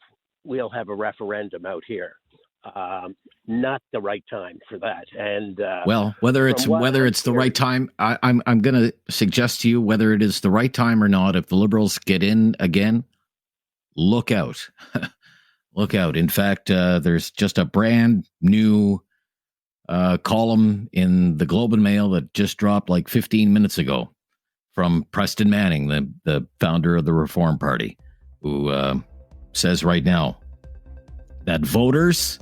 we'll have a referendum out here. Not the right time for that. And whether it's the right time, I'm going to suggest to you, whether it is the right time or not, if the Liberals get in again, look out. Look out. In fact, there's just a brand new column in the Globe and Mail that just dropped like 15 minutes ago from Preston Manning, the founder of the Reform Party, who says right now that voters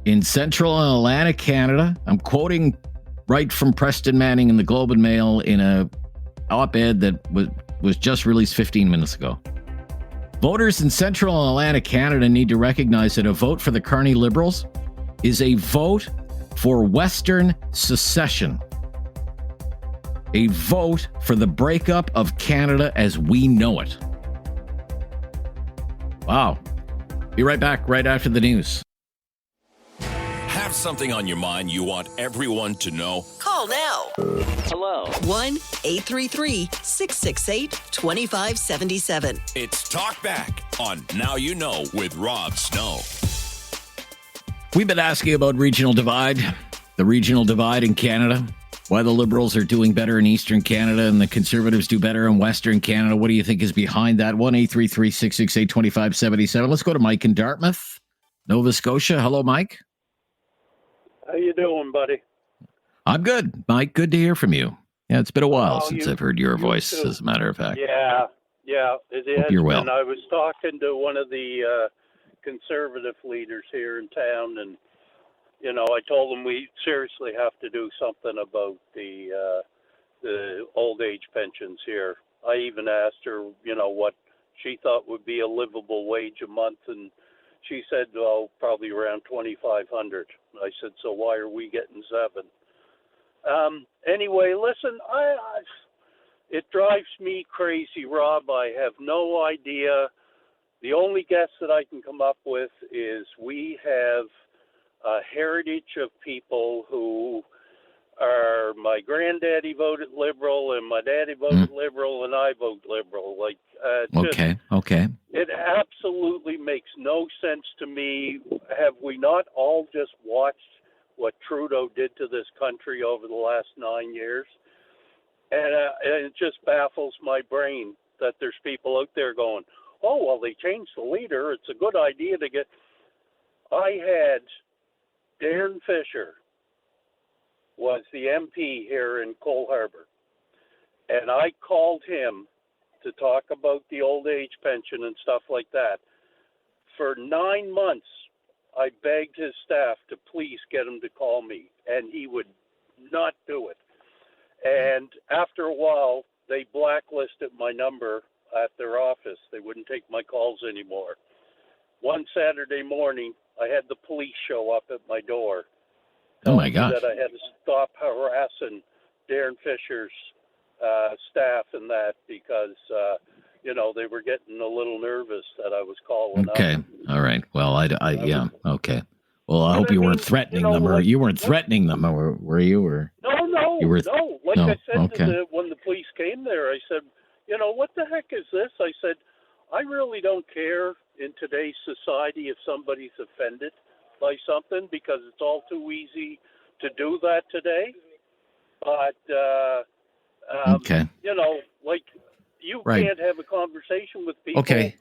in Central and Atlantic Canada, I'm quoting right from Preston Manning in the Globe and Mail in a op-ed that was just released 15 minutes ago. Voters in Central and Atlantic Canada need to recognize that a vote for the Carney Liberals is a vote for Western secession. A vote for the breakup of Canada as we know it. Wow. Be right back right after the news. Have something on your mind you want everyone to know? Call now. Hello. 1-833-668-2577. It's Talkback on Now You Know with Rob Snow. We've been asking about regional divide, the regional divide in Canada, why the Liberals are doing better in Eastern Canada and the Conservatives do better in Western Canada. What do you think is behind that? 1-833-668-2577. Let's go to Mike in Dartmouth, Nova Scotia. Hello, Mike. How you doing, buddy? I'm good, Mike. Good to hear from you. Yeah, it's been a while since I've heard your voice, too. As a matter of fact. Yeah, it has. Hope you're well. And I was talking to one of the conservative leaders here in town, and I told him we seriously have to do something about the old age pensions here. I even asked her, what she thought would be a livable wage a month, and she said, probably around $2,500. I said, so why are we getting $7? Anyway, listen, it drives me crazy, Rob. I have no idea. The only guess that I can come up with is we have a heritage of people who are, my granddaddy voted Liberal and my daddy voted Liberal and I vote Liberal. Okay. It absolutely makes no sense to me. Have we not all just watched what Trudeau did to this country over the last 9 years? And it just baffles my brain that there's people out there going, oh, well, they changed the leader. It's a good idea to get. I had Darren Fisher was the MP here in Cole Harbour. And I called him to talk about the old age pension and stuff like that. For 9 months, I begged his staff to please get him to call me, and he would not do it. And after a while, they blacklisted my number at their office. They wouldn't take my calls anymore. One Saturday morning, I had the police show up at my door. Oh my gosh. That I had to stop harassing Darren Fisher's staff and that because, they were getting a little nervous that I was calling up. Okay. All right. Well, yeah. Okay. Well, I hope you weren't threatening them, or you weren't threatening them, or were you? Or No. You were Like no. I said Okay. when the police came there, I said, what the heck is this? I said, I really don't care in today's society if somebody's offended by something because it's all too easy to do that today. But, okay. You Right. can't have a conversation with people. Okay.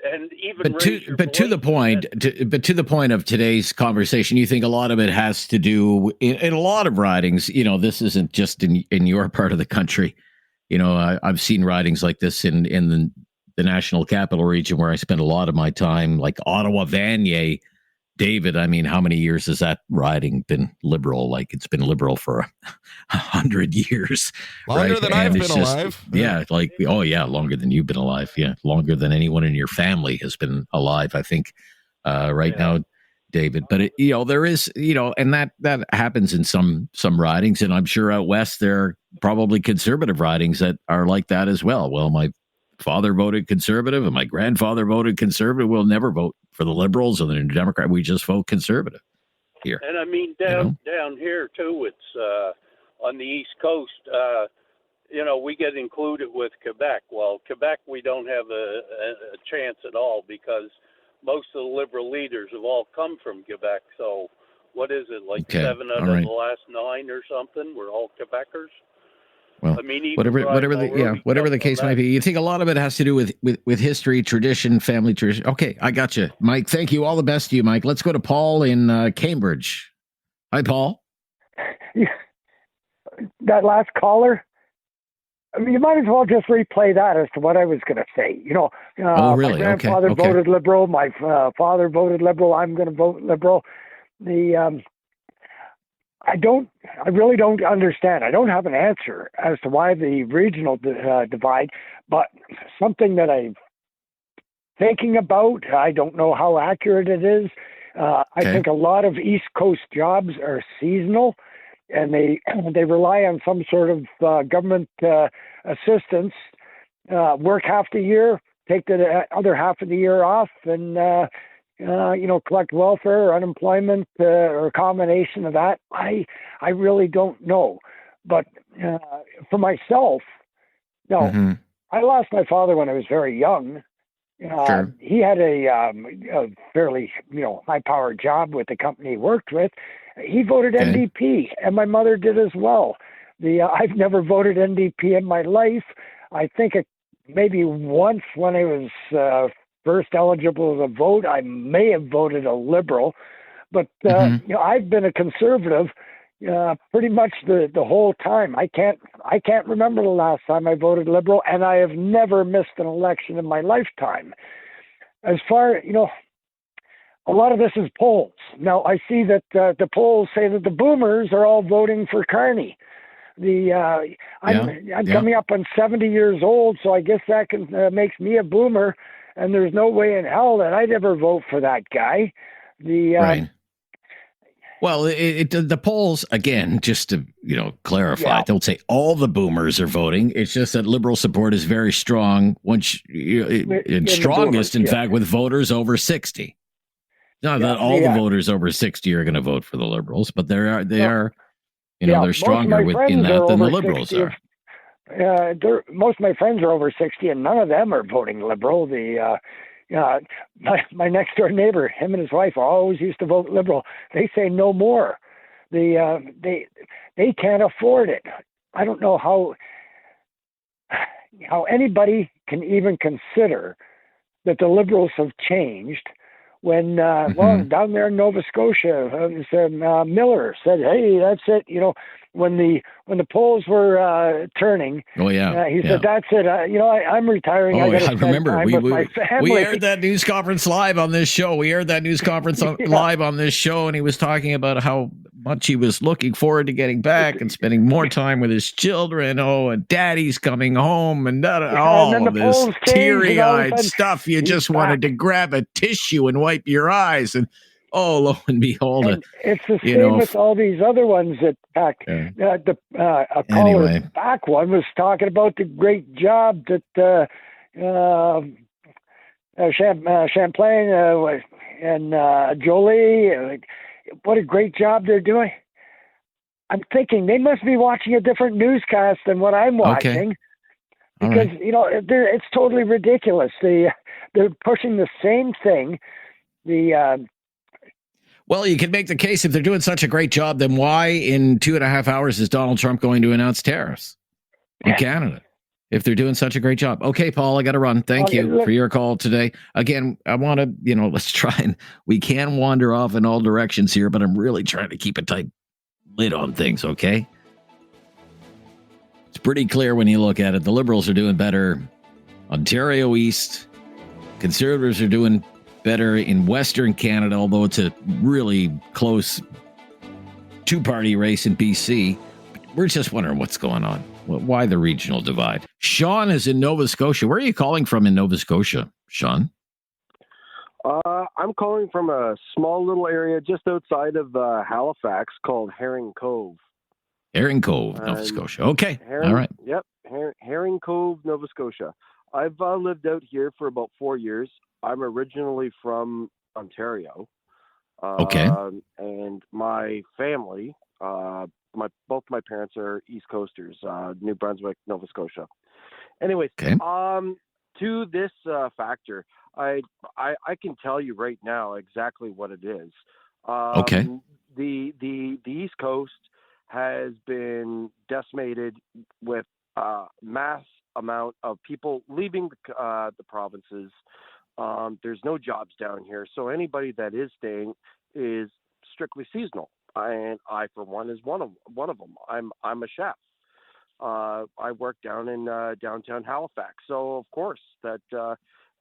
And even But to the point of today's conversation, you think a lot of it has to do in a lot of ridings. This isn't just in your part of the country. I've seen ridings like this in the National Capital Region where I spend a lot of my time, like Ottawa, Vanier. David, I mean, how many years has that riding been liberal? Like it's been liberal for 100 years. Longer right? than And I've it's been just, alive. Yeah, longer than you've been alive. Yeah, longer than anyone in your family has been alive, I think, now, David. But, there is, and that happens in some ridings. And I'm sure out west there are probably conservative ridings that are like that as well. Well, my father voted conservative and my grandfather voted conservative. We'll never vote for the Liberals or the New Democrat. We just vote conservative here. And I mean, down here too, it's on the East Coast, we get included with Quebec. Well, Quebec, we don't have a chance at all because most of the Liberal leaders have all come from Quebec. So what is it, like 7 out of the last 9 or something? We're all Quebecers. Well, I mean, whatever the case might be, you think a lot of it has to do with history, tradition, family tradition. Okay, I got you, Mike. Thank you. All the best to you, Mike. Let's go to Paul in Cambridge. Hi, Paul. That last caller. I mean, you might as well just replay that as to what I was going to say. Oh, really? My grandfather voted Liberal. My father voted Liberal. I'm going to vote Liberal. I really don't understand. I don't have an answer as to why the regional divide, but something that I'm thinking about. I don't know how accurate it is. I think a lot of East Coast jobs are seasonal, and they rely on some sort of government assistance. Work half the year, take the other half of the year off, and collect welfare, unemployment, or a combination of that. I really don't know. But for myself, I lost my father when I was very young. Sure. He had a fairly, high-powered job with the company he worked with. He voted NDP, and my mother did as well. I've never voted NDP in my life. I think maybe once when I was first eligible to vote, I may have voted a Liberal, but I've been a conservative pretty much the whole time. I can't remember the last time I voted Liberal, and I have never missed an election in my lifetime. As far a lot of this is polls. Now I see that the polls say that the boomers are all voting for Carney. I'm coming up on 70 years old, so I guess that makes me a boomer. And there's no way in hell that I'd ever vote for that guy. Right. Well, the polls, again, just to clarify, don't say all the boomers are voting. It's just that Liberal support is very strong. Strongest, in fact, with voters over 60. Not that all the voters over 60 are going to vote for the Liberals, but they are. They're stronger in that than the Liberals are. Most of my friends are over 60, and none of them are voting Liberal. My next door neighbor, him and his wife, always used to vote Liberal. They say no more. They can't afford it. I don't know how anybody can even consider that the Liberals have changed. When down there in Nova Scotia, Miller said, "Hey, that's it. when the polls were turning. Oh yeah, he said, "That's it. I'm retiring. I got to spend time with my family." We aired that news conference live on this show. Live on this show, and he was talking about how much he was looking forward to getting back and spending more time with his children. Oh, and Daddy's coming home, and all of this teary-eyed stuff. You just wanted to grab a tissue and wipe your eyes, and lo and behold, and it's the same with all these other ones that a caller back one was talking about the great job that Champlain and Jolie, what a great job they're doing. I'm thinking they must be watching a different newscast than what I'm watching, because it's totally ridiculous. They're pushing the same thing. Well, you can make the case if they're doing such a great job, then why in 2.5 hours is Donald Trump going to announce tariffs on Canada? If they're doing such a great job. Okay, Paul, I got to run. Thank you for your call today. Again, I want to, let's try and we can wander off in all directions here, but I'm really trying to keep a tight lid on things, okay? It's pretty clear when you look at it. The Liberals are doing better. Ontario East. Conservatives are doing better in Western Canada, although it's a really close two-party race in BC. We're just wondering what's going on. Why the regional divide? Sean is in Nova Scotia. Where are you calling from in Nova Scotia, Sean? I'm calling from a small little area just outside of Halifax called Herring Cove. Herring Cove, Nova Scotia. Okay. All right. Yep. Herring Cove, Nova Scotia. I've lived out here for about 4 years. I'm originally from Ontario. Okay. And my family, both my parents are East Coasters, New Brunswick, Nova Scotia. Anyways, to this factor, I can tell you right now exactly what it is. The East Coast has been decimated with mass amount of people leaving the provinces. There's no jobs down here, so anybody that is staying is strictly seasonal. And I, for one, is one of them. I'm a chef. I work down in downtown Halifax, so of course that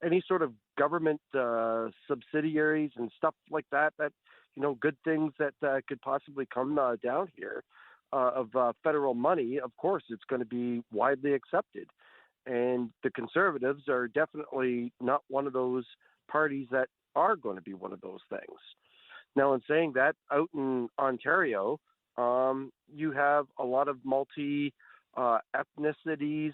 any sort of government subsidiaries and stuff like that good things that could possibly come down here of federal money, of course it's going to be widely accepted. And the Conservatives are definitely not one of those parties that are going to be one of those things. Now, in saying that, out in Ontario, you have a lot of ethnicities,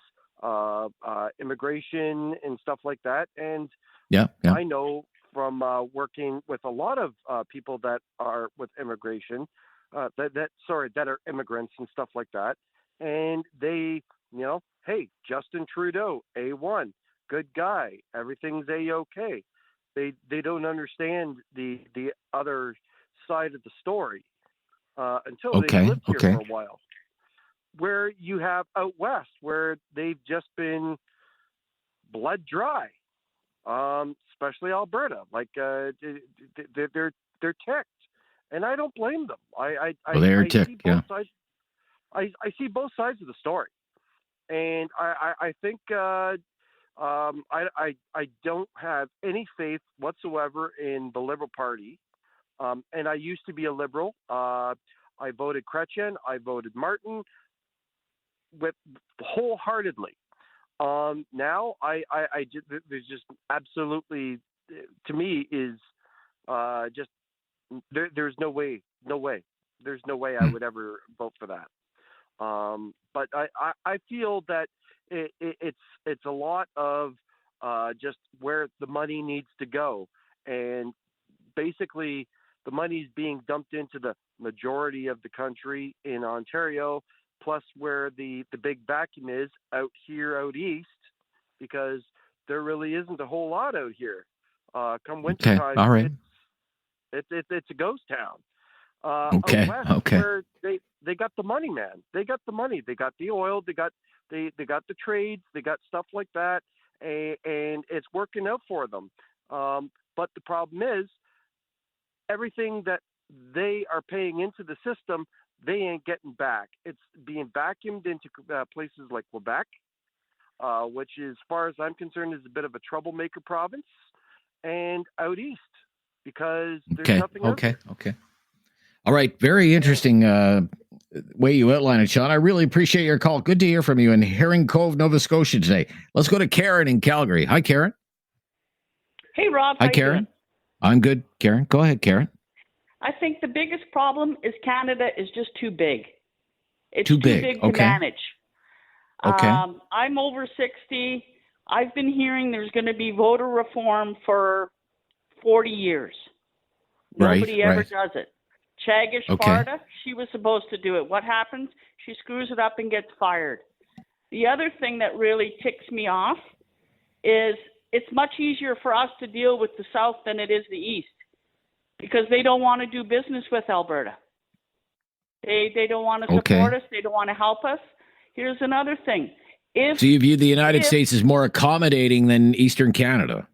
immigration and stuff like that. And I know from working with a lot of people that are with immigration, that are immigrants and stuff like that. And they, hey, Justin Trudeau, A1, good guy, everything's A-okay. They don't understand the other side of the story until they lived here for a while. Where you have out west, where they've just been bled dry, especially Alberta. Like they're ticked, and I don't blame them. They're ticked. I see both sides of the story, and I think. I don't have any faith whatsoever in the Liberal Party. And I used to be a Liberal. I voted Chrétien. I voted Martin wholeheartedly. Now there's just absolutely, to me, is just there's no way. There's no way I would ever vote for that. But I feel that it's a lot of just where the money needs to go, and basically the money is being dumped into the majority of the country in Ontario, plus where the big vacuum is out east, because there really isn't a whole lot out here. Come wintertime, all right, it's a ghost town. Where they got the money, man. They got the money. They got the oil. They got the trades. They got stuff like that, and it's working out for them. But the problem is, everything that they are paying into the system, they ain't getting back. It's being vacuumed into places like Quebec, which, as far as I'm concerned, is a bit of a troublemaker province, and out east, because there's nothing out there. Okay. All right. Very interesting way you outline it, Sean. I really appreciate your call. Good to hear from you in Herring Cove, Nova Scotia today. Let's go to Karen in Calgary. Hi, Karen. Hey, Rob. Hi, Karen. I'm good. Karen, go ahead, Karen. I think the biggest problem is Canada is just too big. It's too big to manage. Okay. I'm over 60. I've been hearing there's going to be voter reform for 40 years. Nobody ever does it. Chagish Farda, she was supposed to do it. What happens? She screws it up and gets fired. The other thing that really ticks me off is it's much easier for us to deal with the South than it is the East, because they don't want to do business with Alberta. They don't want to support us. They don't want to help us. Here's another thing. So you view the United States as more accommodating than Eastern Canada?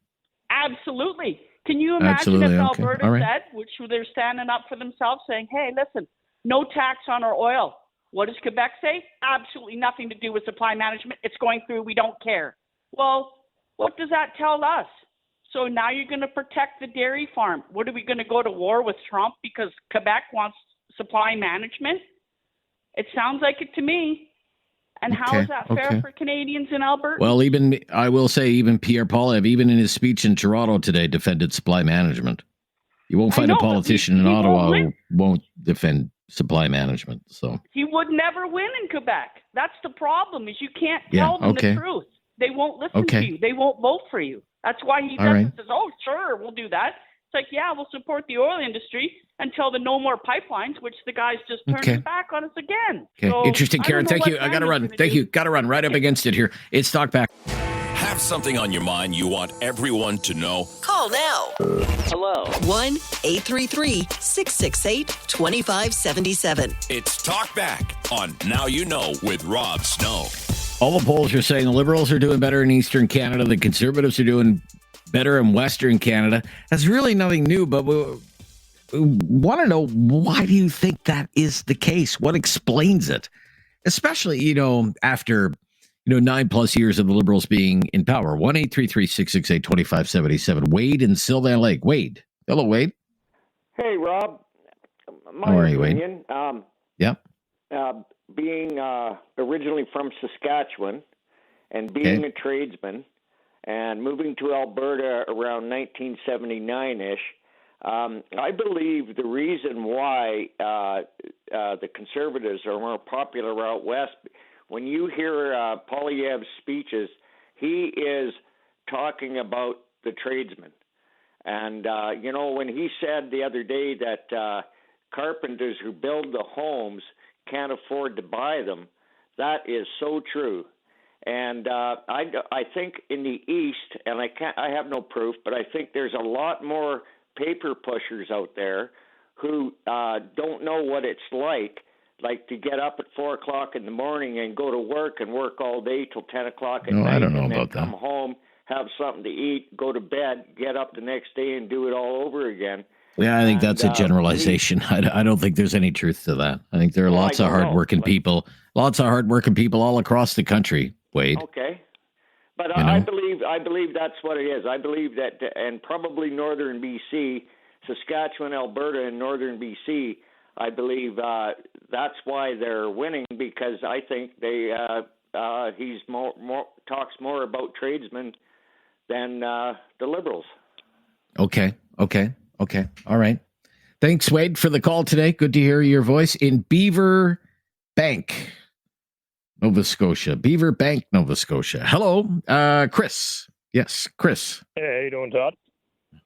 Absolutely. Can you imagine if Alberta said, which they're standing up for themselves, saying, hey, listen, no tax on our oil. What does Quebec say? Absolutely nothing to do with supply management. It's going through. We don't care. Well, what does that tell us? So now you're going to protect the dairy farm. What, are we going to go to war with Trump because Quebec wants supply management? It sounds like it to me. And how is that fair for Canadians in Alberta? Well, I will say even Pierre Poilievre, even in his speech in Toronto today, defended supply management. You won't find a politician in Ottawa who won't defend supply management. So he would never win in Quebec. That's the problem, is you can't tell them the truth. They won't listen to you. They won't vote for you. That's why he says, oh, sure, we'll do that. It's like, yeah, we'll support the oil industry until the no more pipelines, which the guys just turned his back on us again. Okay. So, interesting, Karen. Thank you. I got to run. Thank you. Got to run right up against it here. It's Talkback. Have something on your mind you want everyone to know? Call now. Hello. 1-833-668-2577. It's Talkback on Now You Know with Rob Snow. All the polls are saying the Liberals are doing better in Eastern Canada. The Conservatives are doing better in Western Canada. That's really nothing new, but we want to know, why do you think that is the case? What explains it? Especially, after 9+ years of the Liberals being in power. 1-833-668-2577. Wade in Sylvan Lake. Wade. Hello, Wade. Hey, Rob. How are you, Wade? Being originally from Saskatchewan and being a tradesman and moving to Alberta around 1979-ish, I believe the reason why the Conservatives are more popular out west, when you hear Poilievre's speeches, he is talking about the tradesmen. And, when he said the other day that carpenters who build the homes can't afford to buy them, that is so true. And I think in the East, and I have no proof, but I think there's a lot more paper pushers out there who don't know what it's like to get up at 4 o'clock in the morning and go to work and work all day till 10 o'clock at night, I don't know and then about come that. home, have something to eat, go to bed, get up the next day and do it all over again. Yeah, I think that's a generalization. I don't think there's any truth to that. I think there are lots of hardworking people all across the country, Wade. Okay. But I believe that's what it is. I believe that, and probably northern BC, Saskatchewan, Alberta, and northern BC, I believe that's why they're winning, because I think he's talks more about tradesmen than the Liberals. Okay. All right. Thanks, Wade, for the call today. Good to hear your voice in Beaver Bank, Nova Scotia. Beaver Bank, Nova Scotia. Hello, Chris. Yes, Chris. Hey, how you doing, Todd?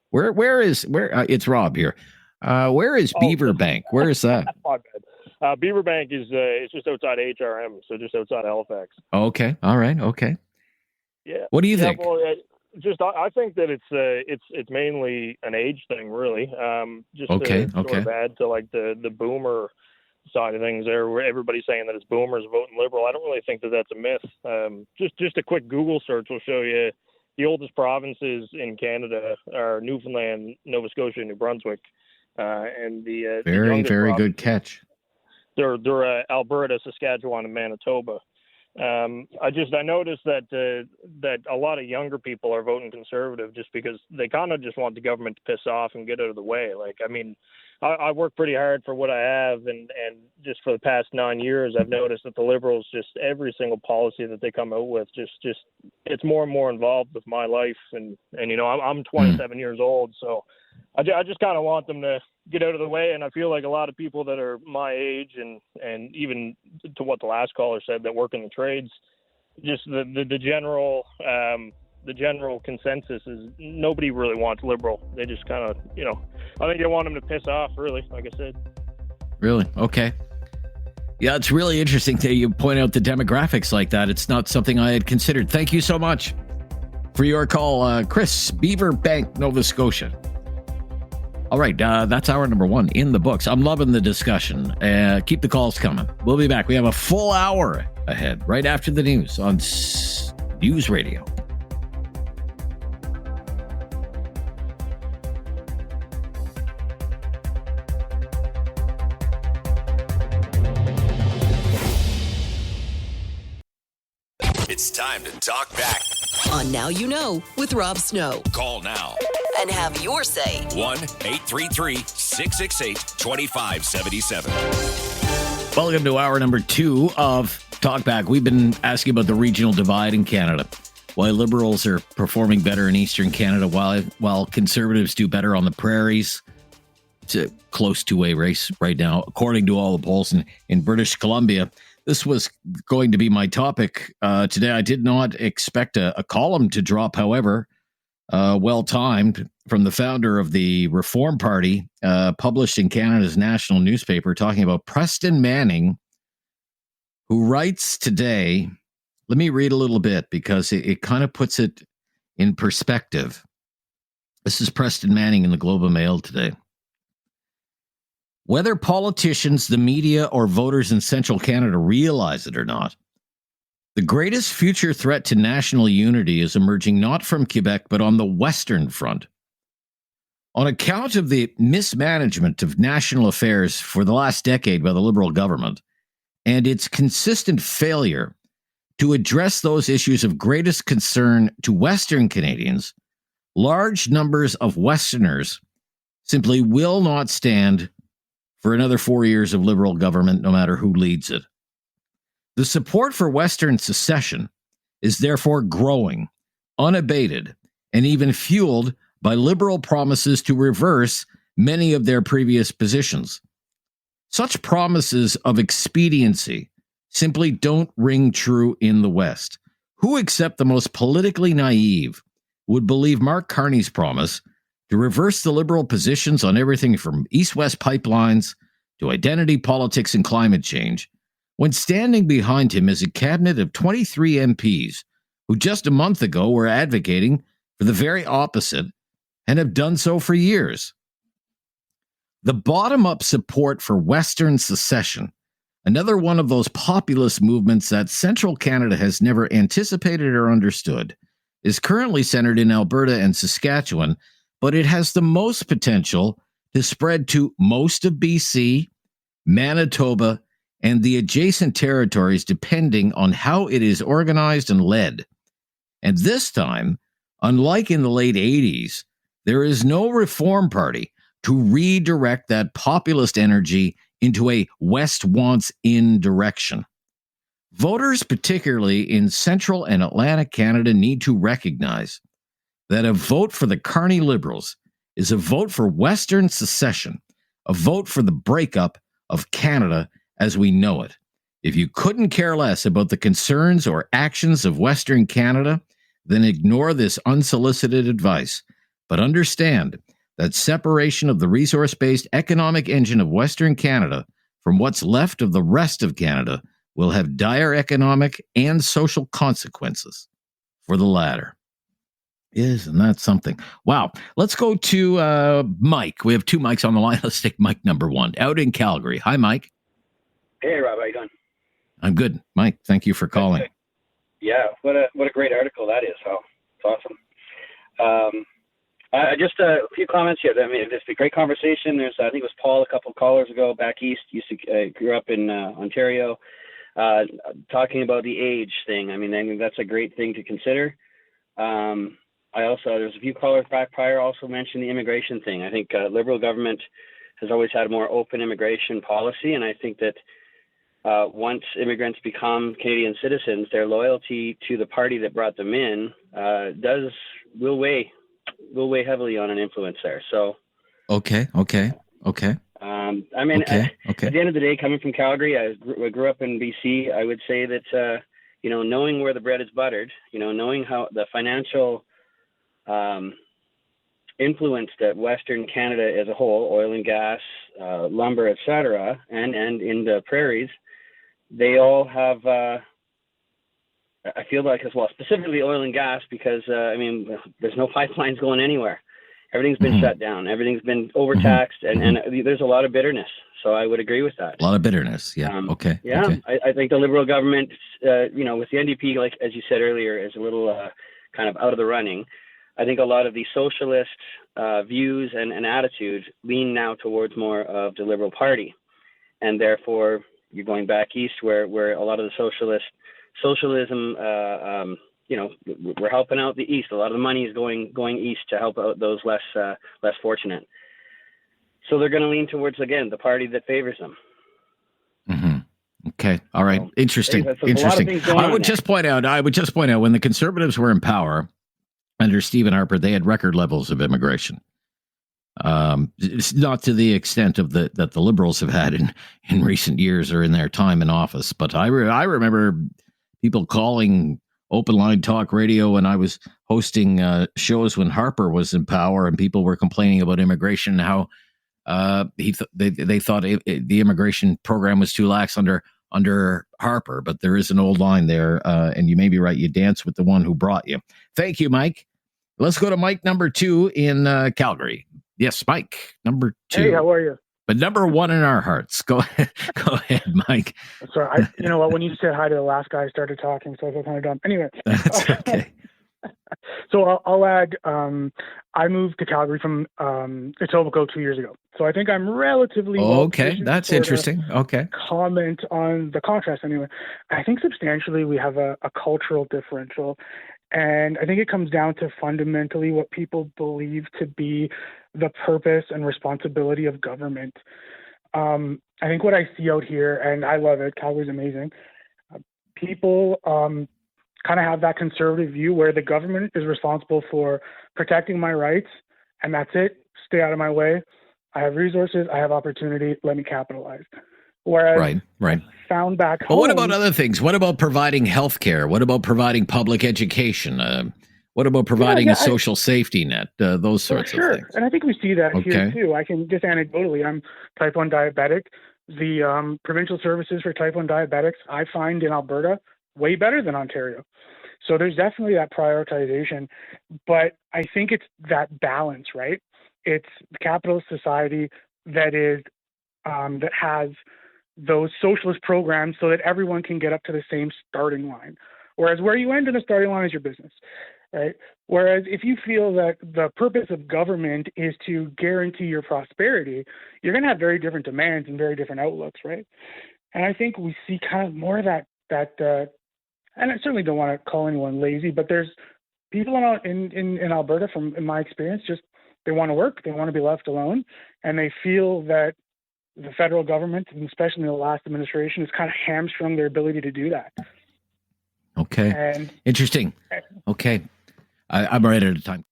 Where is it's Rob here. Where is Beaver Bank? Where is that? My bad. Beaver Bank is it's just outside HRM, so just outside Halifax. Okay. All right. Okay. Yeah. What do you think? Well, I think that it's mainly an age thing, really. Just sort of add to the boomer side of things there, where everybody's saying that it's boomers voting Liberal. I don't really think that that's a myth. Just a quick Google search will show you the oldest provinces in Canada are Newfoundland, Nova Scotia, and New Brunswick. and the very good catch. They're Alberta, Saskatchewan, and Manitoba. I noticed that a lot of younger people are voting Conservative just because they kind of just want the government to piss off and get out of the way. Like, I mean, I work pretty hard for what I have, and just for the past 9 years, I've noticed that the Liberals, just every single policy that they come out with, just it's more and more involved with my life, and you know, I'm 27 years old, so I just kind of want them to get out of the way. And I feel like a lot of people that are my age, and even to what the last caller said, that work in the trades, just the general consensus is nobody really wants Liberal. They just kind of, you know, I think they want them to piss off, really, like I said. Really? Okay. Yeah, it's really interesting that you point out the demographics like that. It's not something I had considered. Thank you so much for your call, Chris, Beaver Bank, Nova Scotia. All right, that's hour number 1 in the books. I'm loving the discussion. Keep the calls coming. We'll be back. We have a full hour ahead right after the news on News Radio. It's time to talk back. On Now You Know with Rob Snow. Call now. And have your say. 1-833-668-2577. Welcome to hour number 2 of Talkback. We've been asking about the regional divide in Canada. Why Liberals are performing better in Eastern Canada while Conservatives do better on the prairies. It's a close two-way race right now, according to all the polls in British Columbia. This was going to be my topic today. I did not expect a column to drop, however, well-timed, from the founder of the Reform Party, published in Canada's national newspaper, talking about Preston Manning, who writes today. Let me read a little bit because it kind of puts it in perspective. This is Preston Manning in the Globe and Mail today. Whether politicians, the media, or voters in central Canada realize it or not, the greatest future threat to national unity is emerging not from Quebec, but on the Western Front. On account of the mismanagement of national affairs for the last decade by the Liberal government and its consistent failure to address those issues of greatest concern to Western Canadians, large numbers of Westerners simply will not stand for another 4 years of Liberal government, no matter who leads it. The support for Western secession is therefore growing, unabated, and even fueled by Liberal promises to reverse many of their previous positions. Such promises of expediency simply don't ring true in the West. Who except the most politically naive would believe Mark Carney's promise to reverse the Liberal positions on everything from east-west pipelines to identity politics and climate change, when standing behind him is a cabinet of 23 MPs who just a month ago were advocating for the very opposite and have done so for years? The bottom-up support for Western secession, another one of those populist movements that central Canada has never anticipated or understood, is currently centered in Alberta and Saskatchewan, but it has the most potential to spread to most of BC, Manitoba, and the adjacent territories, depending on how it is organized and led. And this time, unlike in the late 80s, there is no Reform Party to redirect that populist energy into a West wants in direction. Voters, particularly in Central and Atlantic Canada, need to recognize that a vote for the Carney Liberals is a vote for Western secession, a vote for the breakup of Canada as we know it. If you couldn't care less about the concerns or actions of Western Canada, then ignore this unsolicited advice. But understand that separation of the resource-based economic engine of Western Canada from what's left of the rest of Canada will have dire economic and social consequences for the latter. Isn't that something? Wow. Let's go to Mike. We have 2 mics on the line. Let's take mic number 1 out in Calgary. Hi, Mike. Hey, Rob. How you doing? I'm good. Mike, thank you for calling. Yeah. What a great article that is. Oh, it's awesome. Just a few comments here. I mean, it's a great conversation. I think it was Paul a couple of callers ago back east. Grew up in Ontario, talking about the age thing. I mean, I think that's a great thing to consider. There's a few callers back prior also mentioned the immigration thing. I think Liberal government has always had a more open immigration policy, and I think that once immigrants become Canadian citizens, their loyalty to the party that brought them in will weigh heavily on an influence there. So, okay. I mean, at the end of the day, coming from Calgary, I grew up in BC. I would say that knowing where the bread is buttered, knowing how the financial influence that Western Canada as a whole, oil and gas, lumber, etc., and in the prairies, they all have. I feel like as well, specifically oil and gas, because there's no pipelines going anywhere. Everything's been shut down. Everything's been overtaxed, and there's a lot of bitterness. So I would agree with that. A lot of bitterness. Yeah. I think the Liberal government, with the NDP, like as you said earlier, is a little kind of out of the running. I think a lot of the socialist views and attitudes lean now towards more of the Liberal Party, and therefore you're going back east where a lot of the socialism, we're helping out the east. A lot of the money is going east to help out those less fortunate. So they're going to lean towards, again, the party that favors them. Okay. All right. Interesting. I would just point out when the Conservatives were in power under Stephen Harper, they had record levels of immigration. It's not to the extent of that the Liberals have had in recent years or in their time in office. But I remember people calling open line talk radio when I was hosting shows when Harper was in power, and people were complaining about immigration and how they thought the immigration program was too lax under Harper. But there is an old line there, and you may be right. You dance with the one who brought you. Thank you, Mike. Let's go to Mike number 2 in Calgary. Yes, Mike number 2. Hey, how are you? But number 1 in our hearts. Go ahead, Mike. Sorry, you know what? When you said hi to the last guy, I started talking, so I felt kind of dumb. Anyway, that's okay. So I'll add. I moved to Calgary from Etobicoke 2 years ago, so I think I'm relatively okay. That's interesting. Okay. Comment on the contrast. Anyway, I think substantially we have a cultural differential, and I think it comes down to fundamentally what people believe to be the purpose and responsibility of government. I think what I see out here, and I love it, Calgary's amazing, people kind of have that conservative view where the government is responsible for protecting my rights, and that's it. Stay out of my way. I have resources. I have opportunity. Let me capitalize. Whereas right. Found back home. But what about other things? What about providing health care? What about providing public education? What about providing a social safety net? Those sorts of things. And I think we see that here too. I can just anecdotally, I'm type 1 diabetic. The provincial services for type 1 diabetics I find in Alberta way better than Ontario. So there's definitely that prioritization. But I think it's that balance, right? It's the capitalist society that is that has those socialist programs so that everyone can get up to the same starting line. Whereas where you end in the starting line is your business, right? Whereas if you feel that the purpose of government is to guarantee your prosperity, you're going to have very different demands and very different outlooks, right? And I think we see kind of more of that and I certainly don't want to call anyone lazy, but there's people in Alberta, in my experience, just they want to work, they want to be left alone, and they feel that the federal government, and especially in the last administration, has kind of hamstrung their ability to do that. Okay. Interesting. Okay. I'm right at a time.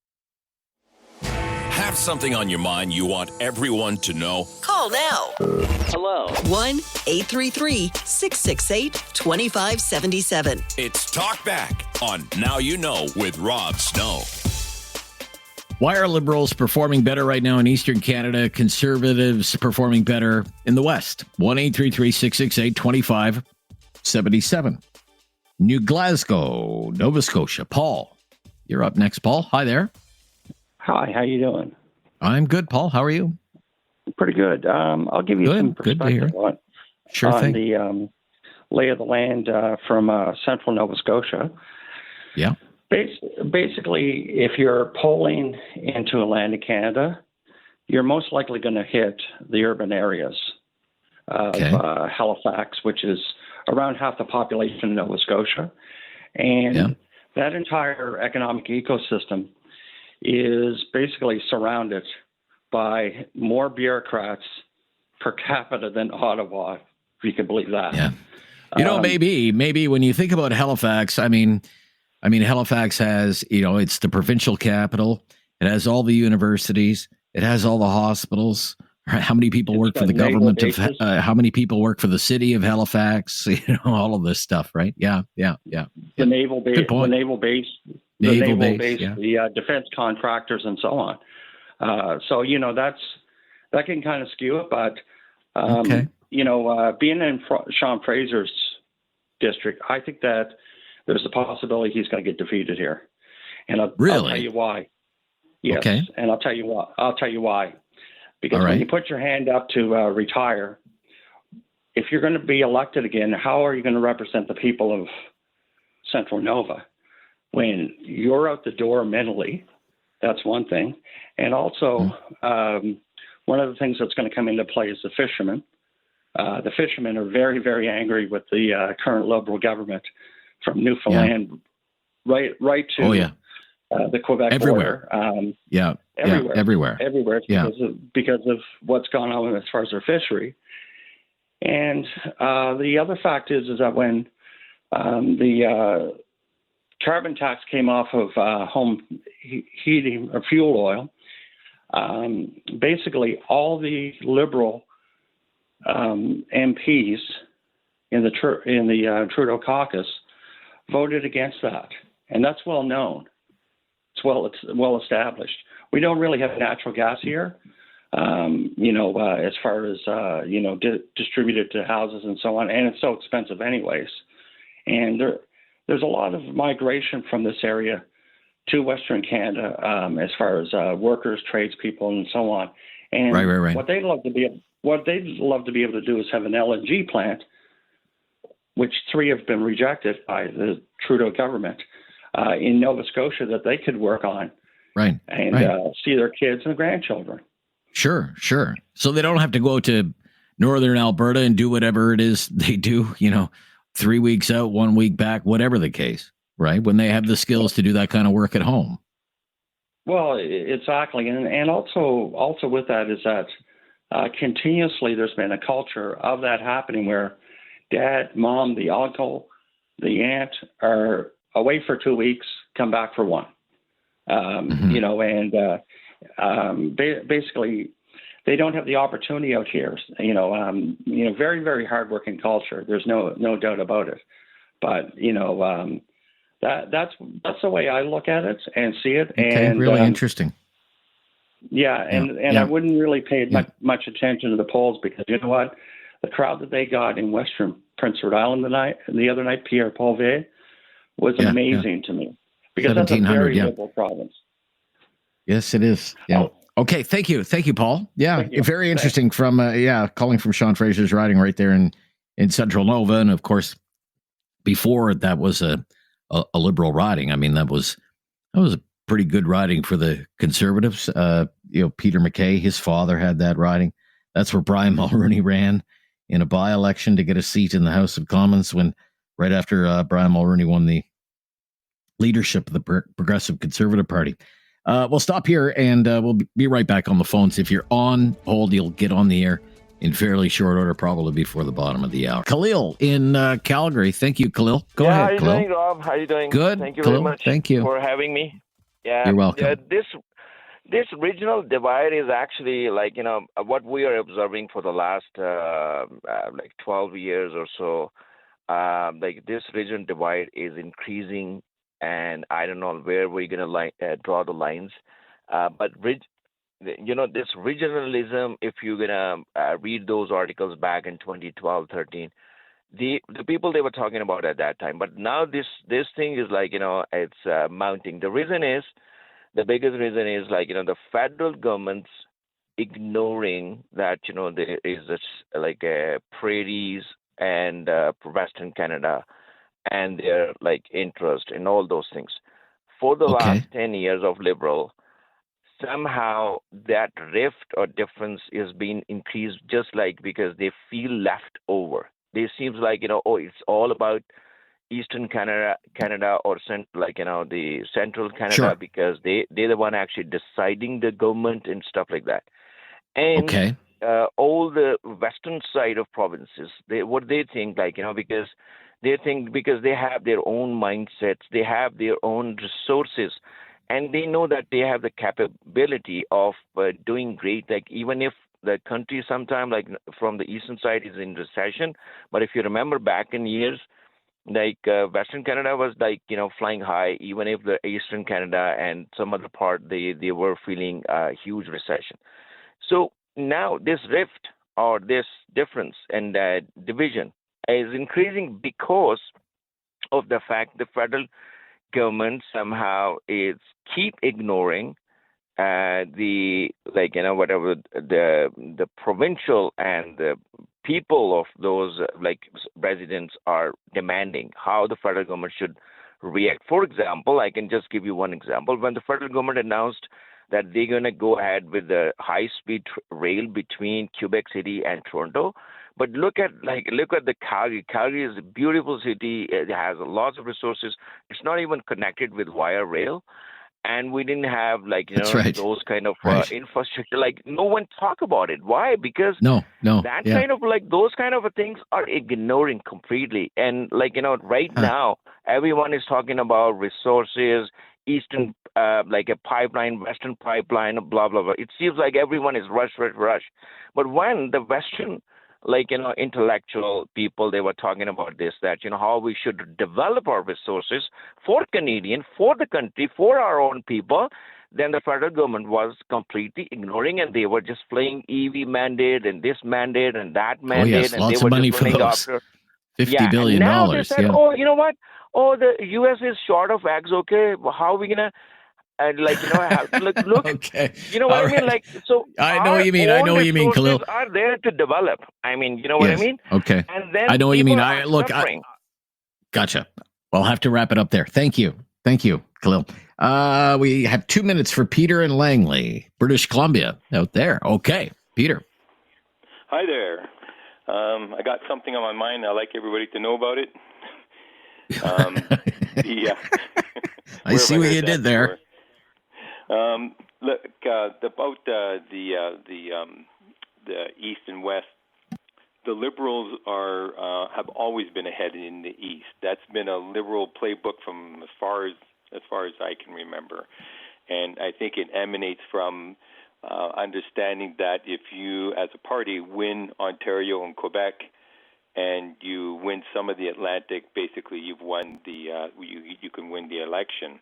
Have something on your mind you want everyone to know? Call now. Hello. 1-833-668-2577. It's Talkback on Now You Know with Rob Snow. Why are Liberals performing better right now in Eastern Canada? Conservatives performing better in the West? 1-833-668-2577. New Glasgow, Nova Scotia. Paul, you're up next, Paul. Hi there. Hi, how you doing? I'm good, Paul. How are you? Pretty good. I'll give you some perspective on the lay of the land from central Nova Scotia. Yeah. Basically, if you're polling into Atlantic Canada, you're most likely going to hit the urban areas of Halifax, which is around half the population of Nova Scotia. And that entire economic ecosystem is basically surrounded by more bureaucrats per capita than Ottawa, if you can believe that. Yeah. Maybe when you think about Halifax, I mean, Halifax has, it's the provincial capital. It has all the universities. It has all the hospitals. Right? How many people work for the government of? How many people work for the city of Halifax? All of this stuff, right? Yeah. The naval base, the naval base, the defense contractors, and so on. So that can kind of skew it, but being in Sean Fraser's district, I think that there's a possibility he's going to get defeated here, and I'll tell you why. Yes, and I'll tell you why. Because when you put your hand up to retire, if you're going to be elected again, how are you going to represent the people of Central Nova when you're out the door mentally? That's one thing. And also, one of the things that's going to come into play is the fishermen. The fishermen are very, very angry with the current Liberal government from Newfoundland right to the Quebec border. Everywhere because of what's gone on as far as their fishery. And the other fact is that when the carbon tax came off of home heating or fuel oil, basically all the Liberal MPs in the Trudeau caucus voted against that, and that's well known. It's well established. We don't really have natural gas here, as far as distributed to houses and so on, and it's so expensive anyways. And there's a lot of migration from this area to Western Canada as far as workers, tradespeople, and so on. And right. what they'd love to be able to do is have an LNG plant, which 3 have been rejected by the Trudeau government in Nova Scotia that they could work on, and see their kids and grandchildren. Sure. So they don't have to go to northern Alberta and do whatever it is they do. 3 weeks out, 1 week back, whatever the case. Right, when they have the skills to do that kind of work at home. Well, exactly, and also with that is that continuously there's been a culture of that happening where dad, mom, the uncle, the aunt are away for 2 weeks, come back for 1. Basically they don't have the opportunity out here. Very, very hardworking culture. There's no doubt about it. But that's the way I look at it and see it. Okay, and really interesting. I wouldn't really pay much attention to the polls because you know what, the crowd that they got in Western Prince Edward Island the other night, Pierre Paulvey, was amazing to me because that's a very liberal province. Yes, it is. Yeah. Okay. Thank you, Paul. Yeah, very interesting. From calling from Sean Fraser's riding right there in Central Nova, and of course, before that was a Liberal riding. I mean, that was a pretty good riding for the Conservatives. Peter MacKay, his father had that riding. That's where Brian Mulroney ran in a by-election to get a seat in the House of Commons right after Brian Mulroney won the leadership of the Progressive Conservative Party. We'll stop here and we'll be right back on the phones. If you're on hold, you'll get on the air in fairly short order, probably before the bottom of the hour. Khalil in Calgary. Thank you, Khalil. Go ahead, How are you Khalil. doing, Rob? How are you doing? Good. Thank you Khalil, very much thank you for having me. Yeah, you're welcome. This regional divide is actually what we are observing for the last 12 years or so. This regional divide is increasing, and I don't know where we're going to draw the lines. But this regionalism, if you're going to read those articles back in 2012, 13, the people they were talking about at that time. But now this thing is it's mounting. The biggest reason is the federal government's ignoring that, there is this prairies and Western Canada and their interest in all those things. for the last 10 years of Liberal, somehow that rift or difference is being increased just like because they feel left over. It seems like, it's all about Eastern Canada or the Central Canada because they're the one actually deciding the government and stuff like that. And all the western side of provinces, what they think, because they have their own mindsets, they have their own resources, and they know that they have the capability of doing great. Like even if the country sometime from the eastern side is in recession, but if you remember back in years, Western Canada was flying high, even if the Eastern Canada and some other part, they were feeling a huge recession. So now this rift or this difference and division is increasing because of the fact the federal government somehow is keep ignoring the provincial and the people of those residents are demanding how the federal government should react. For example, I can just give you one example. When the federal government announced that they're going to go ahead with the high-speed rail between Quebec City and Toronto, but look at the Calgary. Calgary is a beautiful city. It has lots of resources. It's not even connected with wire rail. And we didn't have those kind of infrastructure. No one talk about it. Why? Because kind of those kind of things are ignoring completely. And right now, everyone is talking about resources, Eastern a pipeline, Western pipeline, blah blah blah. It seems like everyone is rush. But when the Western intellectual people, they were talking about this, that, how we should develop our resources for Canadian, for the country, for our own people, then the federal government was completely ignoring, and they were just playing EV mandate and this mandate and that mandate. And lots they were of money just for running those. after $50 billion. Now they said, oh, you know what? Oh, the U.S. is short of eggs. Okay, well, how are we gonna? And have to look. Okay. You know what I mean? So I know what you mean. I know what you mean, Khalil. Are there to develop. I mean, you know what I mean? Okay. And then I know what you mean. Suffering. Gotcha. I'll have to wrap it up there. Thank you, Khalil. We have 2 minutes for Peter in Langley, British Columbia, out there. Okay, Peter. Hi there. I got something on my mind. I'd like everybody to know about it. I see what you did there. Look, about the East and West, the Liberals have always been ahead in the East. That's been a Liberal playbook from as far as I can remember, and I think it emanates from understanding that if you, as a party, win Ontario and Quebec, and you win some of the Atlantic, basically you've won you can win the election.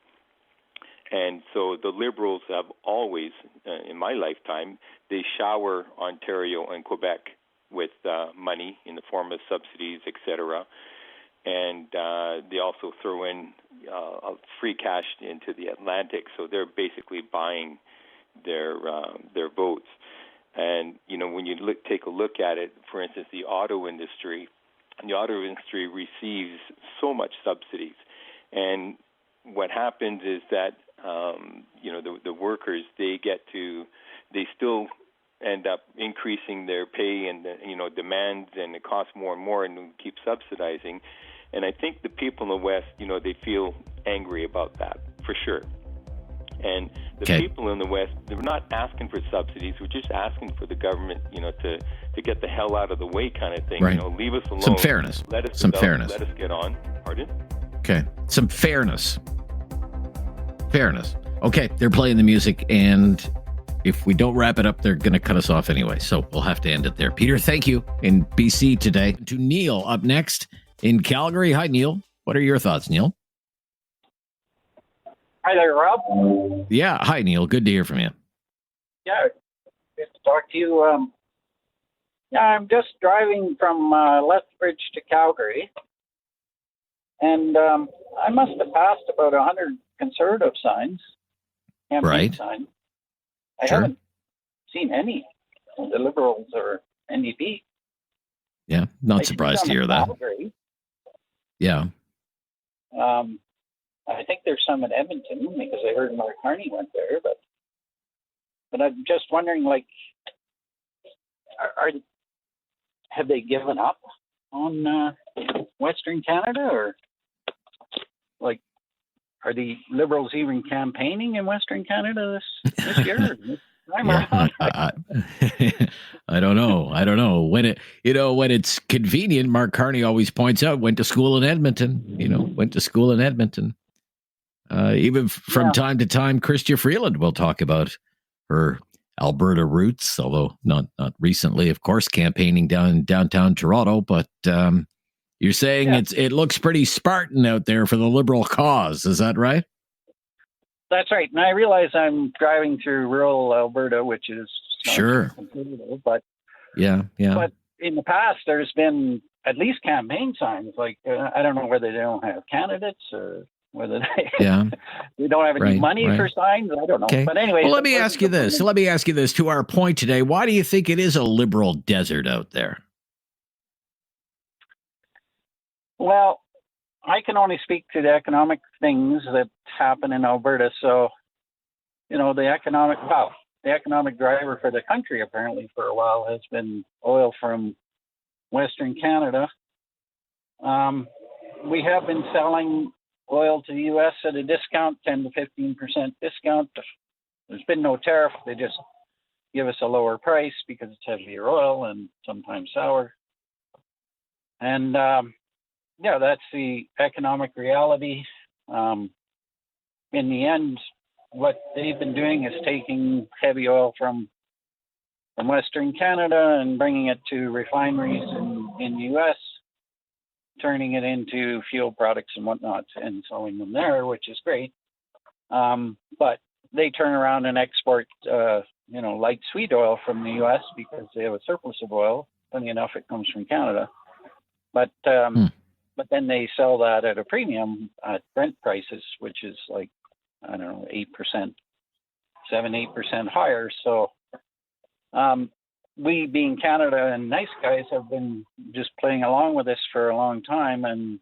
And so the Liberals have always, in my lifetime, they shower Ontario and Quebec with money in the form of subsidies, etc. And they also throw in free cash into the Atlantic, so they're basically buying their votes. And when you take a look at it, for instance, the auto industry receives so much subsidies, and what happens is that the workers, they still end up increasing their pay and demands, and it costs more and more, and we keep subsidizing. And I think the people in the West, they feel angry about that for sure. And the people in the West, they're not asking for subsidies. We're just asking for the government, to get the hell out of the way, kind of thing. Right. Leave us alone. Some fairness. Let us Some develop, fairness. Let us get on. Pardon? Okay. Some fairness. Okay, they're playing the music, and if we don't wrap it up, they're going to cut us off anyway. So we'll have to end it there. Peter, thank you in BC today. To Neil up next in Calgary. Hi, Neil. What are your thoughts, Neil? Hi there, Rob. Yeah. Hi, Neil. Good to hear from you. Yeah, good to talk to you. I'm just driving from Lethbridge to Calgary, and I must have passed about 100 Conservative signs, campaign signs. I haven't seen any of the Liberals or NDP. Yeah, not surprised to hear that. Calgary. Yeah. I think there's some in Edmonton because I heard Mark Carney went there. But I'm just wondering, like, have they given up on Western Canada, or like, are the Liberals even campaigning in Western Canada this year? I don't know. When it's convenient, Mark Carney always points out, went to school in Edmonton. Even from time to time, Chrystia Freeland will talk about her Alberta roots, although not recently, of course, campaigning down in downtown Toronto. But you're saying it looks pretty Spartan out there for the Liberal cause. Is that right? That's right. And I realize I'm driving through rural Alberta, which is sure, but yeah. But in the past, there's been at least campaign signs. Like I don't know whether they don't have candidates or whether they don't have any money for signs. I don't know. Okay. But anyway, well, let me ask you this. To our point today, why do you think it is a Liberal desert out there? Well, I can only speak to the economic things that happen in Alberta. So, the economic driver for the country apparently for a while has been oil from Western Canada. We have been selling oil to the U.S. at a discount, 10 to 15% discount. There's been no tariff. They just give us a lower price because it's heavier oil and sometimes sour. And that's the economic reality. In the end, what they've been doing is taking heavy oil from Western Canada and bringing it to refineries in the U.S., turning it into fuel products and whatnot and selling them there, which is great. But they turn around and export, light sweet oil from the U.S. because they have a surplus of oil. Funny enough, it comes from Canada. But then they sell that at a premium at Brent prices, which is like, 8%, 7-8% higher. So we, being Canada and nice guys, have been just playing along with this for a long time and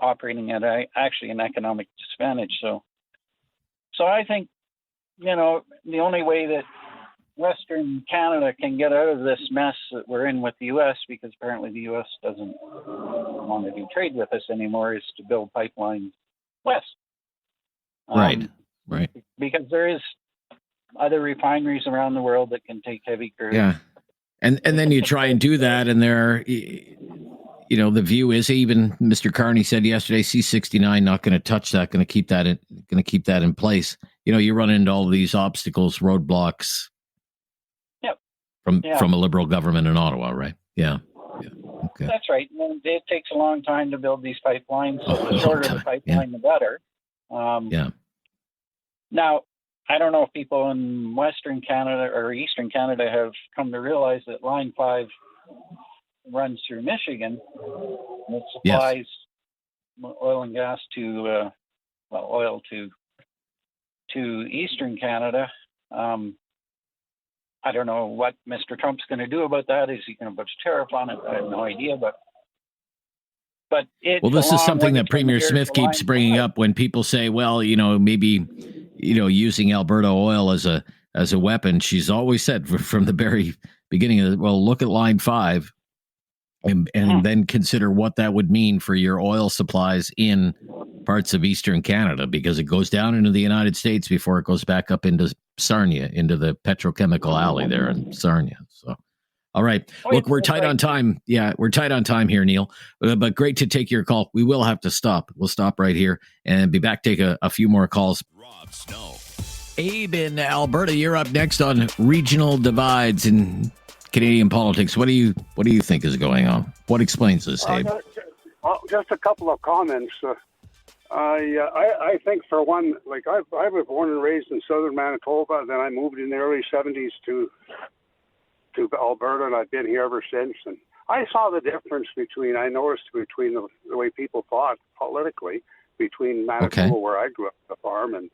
operating at actually an economic disadvantage. So I think, the only way that Western Canada can get out of this mess that we're in with the U.S., because apparently the U.S. doesn't want to do trade with us anymore, is to build pipelines west. Right. Because there is other refineries around the world that can take heavy crude. Yeah. And then you try and do that, and the view is, even Mr. Carney said yesterday, C-69 not going to touch that, going to keep that in place. You run into all of these obstacles, roadblocks. Yep. From a Liberal government in Ottawa, right? Yeah. Okay. That's right. And it takes a long time to build these pipelines. So the shorter the pipeline, the better. Now, I don't know if people in Western Canada or Eastern Canada have come to realize that Line 5 runs through Michigan. And it supplies oil and gas to Eastern Canada. I don't know what Mr. Trump's going to do about that. Is he going to put a tariff on it? I have no idea. But this is something that Premier Smith keeps bringing up when people say, well, maybe, using Alberta oil as a weapon. She's always said from the very beginning of look at Line 5 and then consider what that would mean for your oil supplies in parts of Eastern Canada, because it goes down into the United States before it goes back up into Sarnia, into the petrochemical alley there in Sarnia. So, all right. Look, we're tight on time. Yeah, we're tight on time here, Neil. But great to take your call. We will have to stop. We'll stop right here and be back. Take a few more calls. Rob Snow. Abe in Alberta, you're up next on regional divides in Canadian politics. What do you think is going on? What explains this, Abe? Just a couple of comments. I think, for one, like I was born and raised in southern Manitoba, then I moved in the early 70s to Alberta, and I've been here ever since. And I saw the difference between the way people thought politically between Manitoba, where I grew up on the farm, and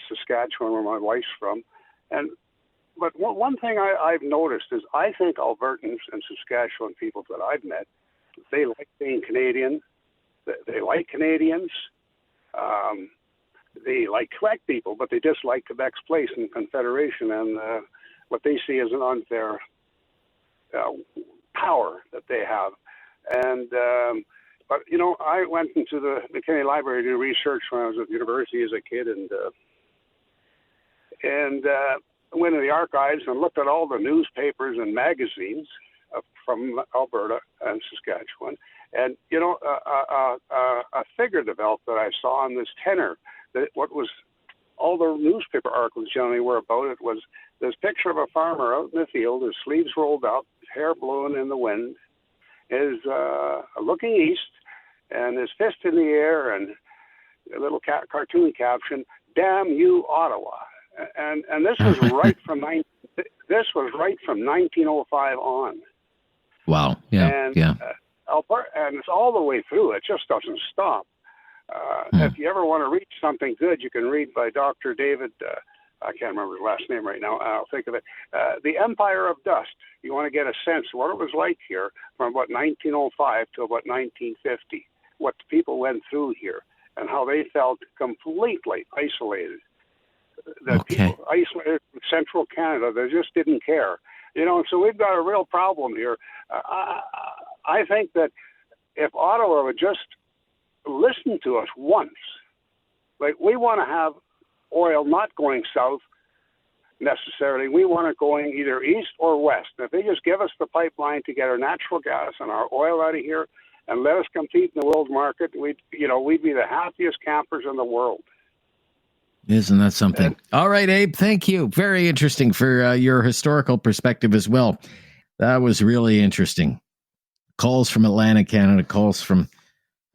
Saskatchewan, where my wife's from. But one thing I've noticed is I think Albertans and Saskatchewan people that I've met, they like being Canadian. They like Canadians. they like Quebec people, but they dislike Quebec's place in the Confederation and what they see as an unfair power that they have. And but I went into the McKinney Library to do research when I was at university as a kid, and went to the archives and looked at all the newspapers and magazines from Alberta and Saskatchewan. And, a figure developed that I saw on this tenor, that what was all the newspaper articles generally were about it was this picture of a farmer out in the field, his sleeves rolled up, hair blowing in the wind, is looking east, and his fist in the air, and a little cartoon caption, "Damn you, Ottawa." And this was right from 1905 on. Wow. Yeah. And, Alberta, and it's all the way through. It just doesn't stop. If you ever want to read something good, you can read by Dr. David. I can't remember his last name right now. I'll think of it. The Empire of Dust. You want to get a sense of what it was like here from about 1905 to about 1950. What the people went through here and how they felt completely isolated. That people isolated from central Canada, they just didn't care. So we've got a real problem here. I think that if Ottawa would just listen to us once, like we want to have oil not going south necessarily, we want it going either east or west. And if they just give us the pipeline to get our natural gas and our oil out of here and let us compete in the world market, we'd be the happiest campers in the world. Isn't that something? All right, Abe, thank you. Very interesting for your historical perspective as well. That was really interesting. Calls from Atlantic Canada, calls from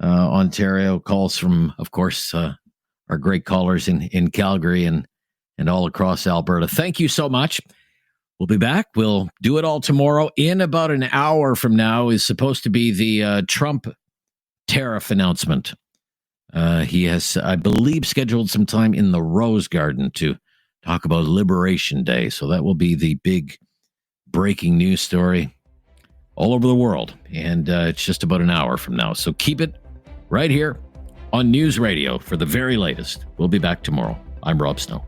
Ontario, calls from, of course, our great callers in Calgary and all across Alberta. Thank you so much. We'll be back. We'll do it all tomorrow. In about an hour from now is supposed to be the Trump tariff announcement. He has, I believe, scheduled some time in the Rose Garden to talk about Liberation Day. So that will be the big breaking news story all over the world. And it's just about an hour from now. So keep it right here on News Radio for the very latest. We'll be back tomorrow. I'm Rob Snow.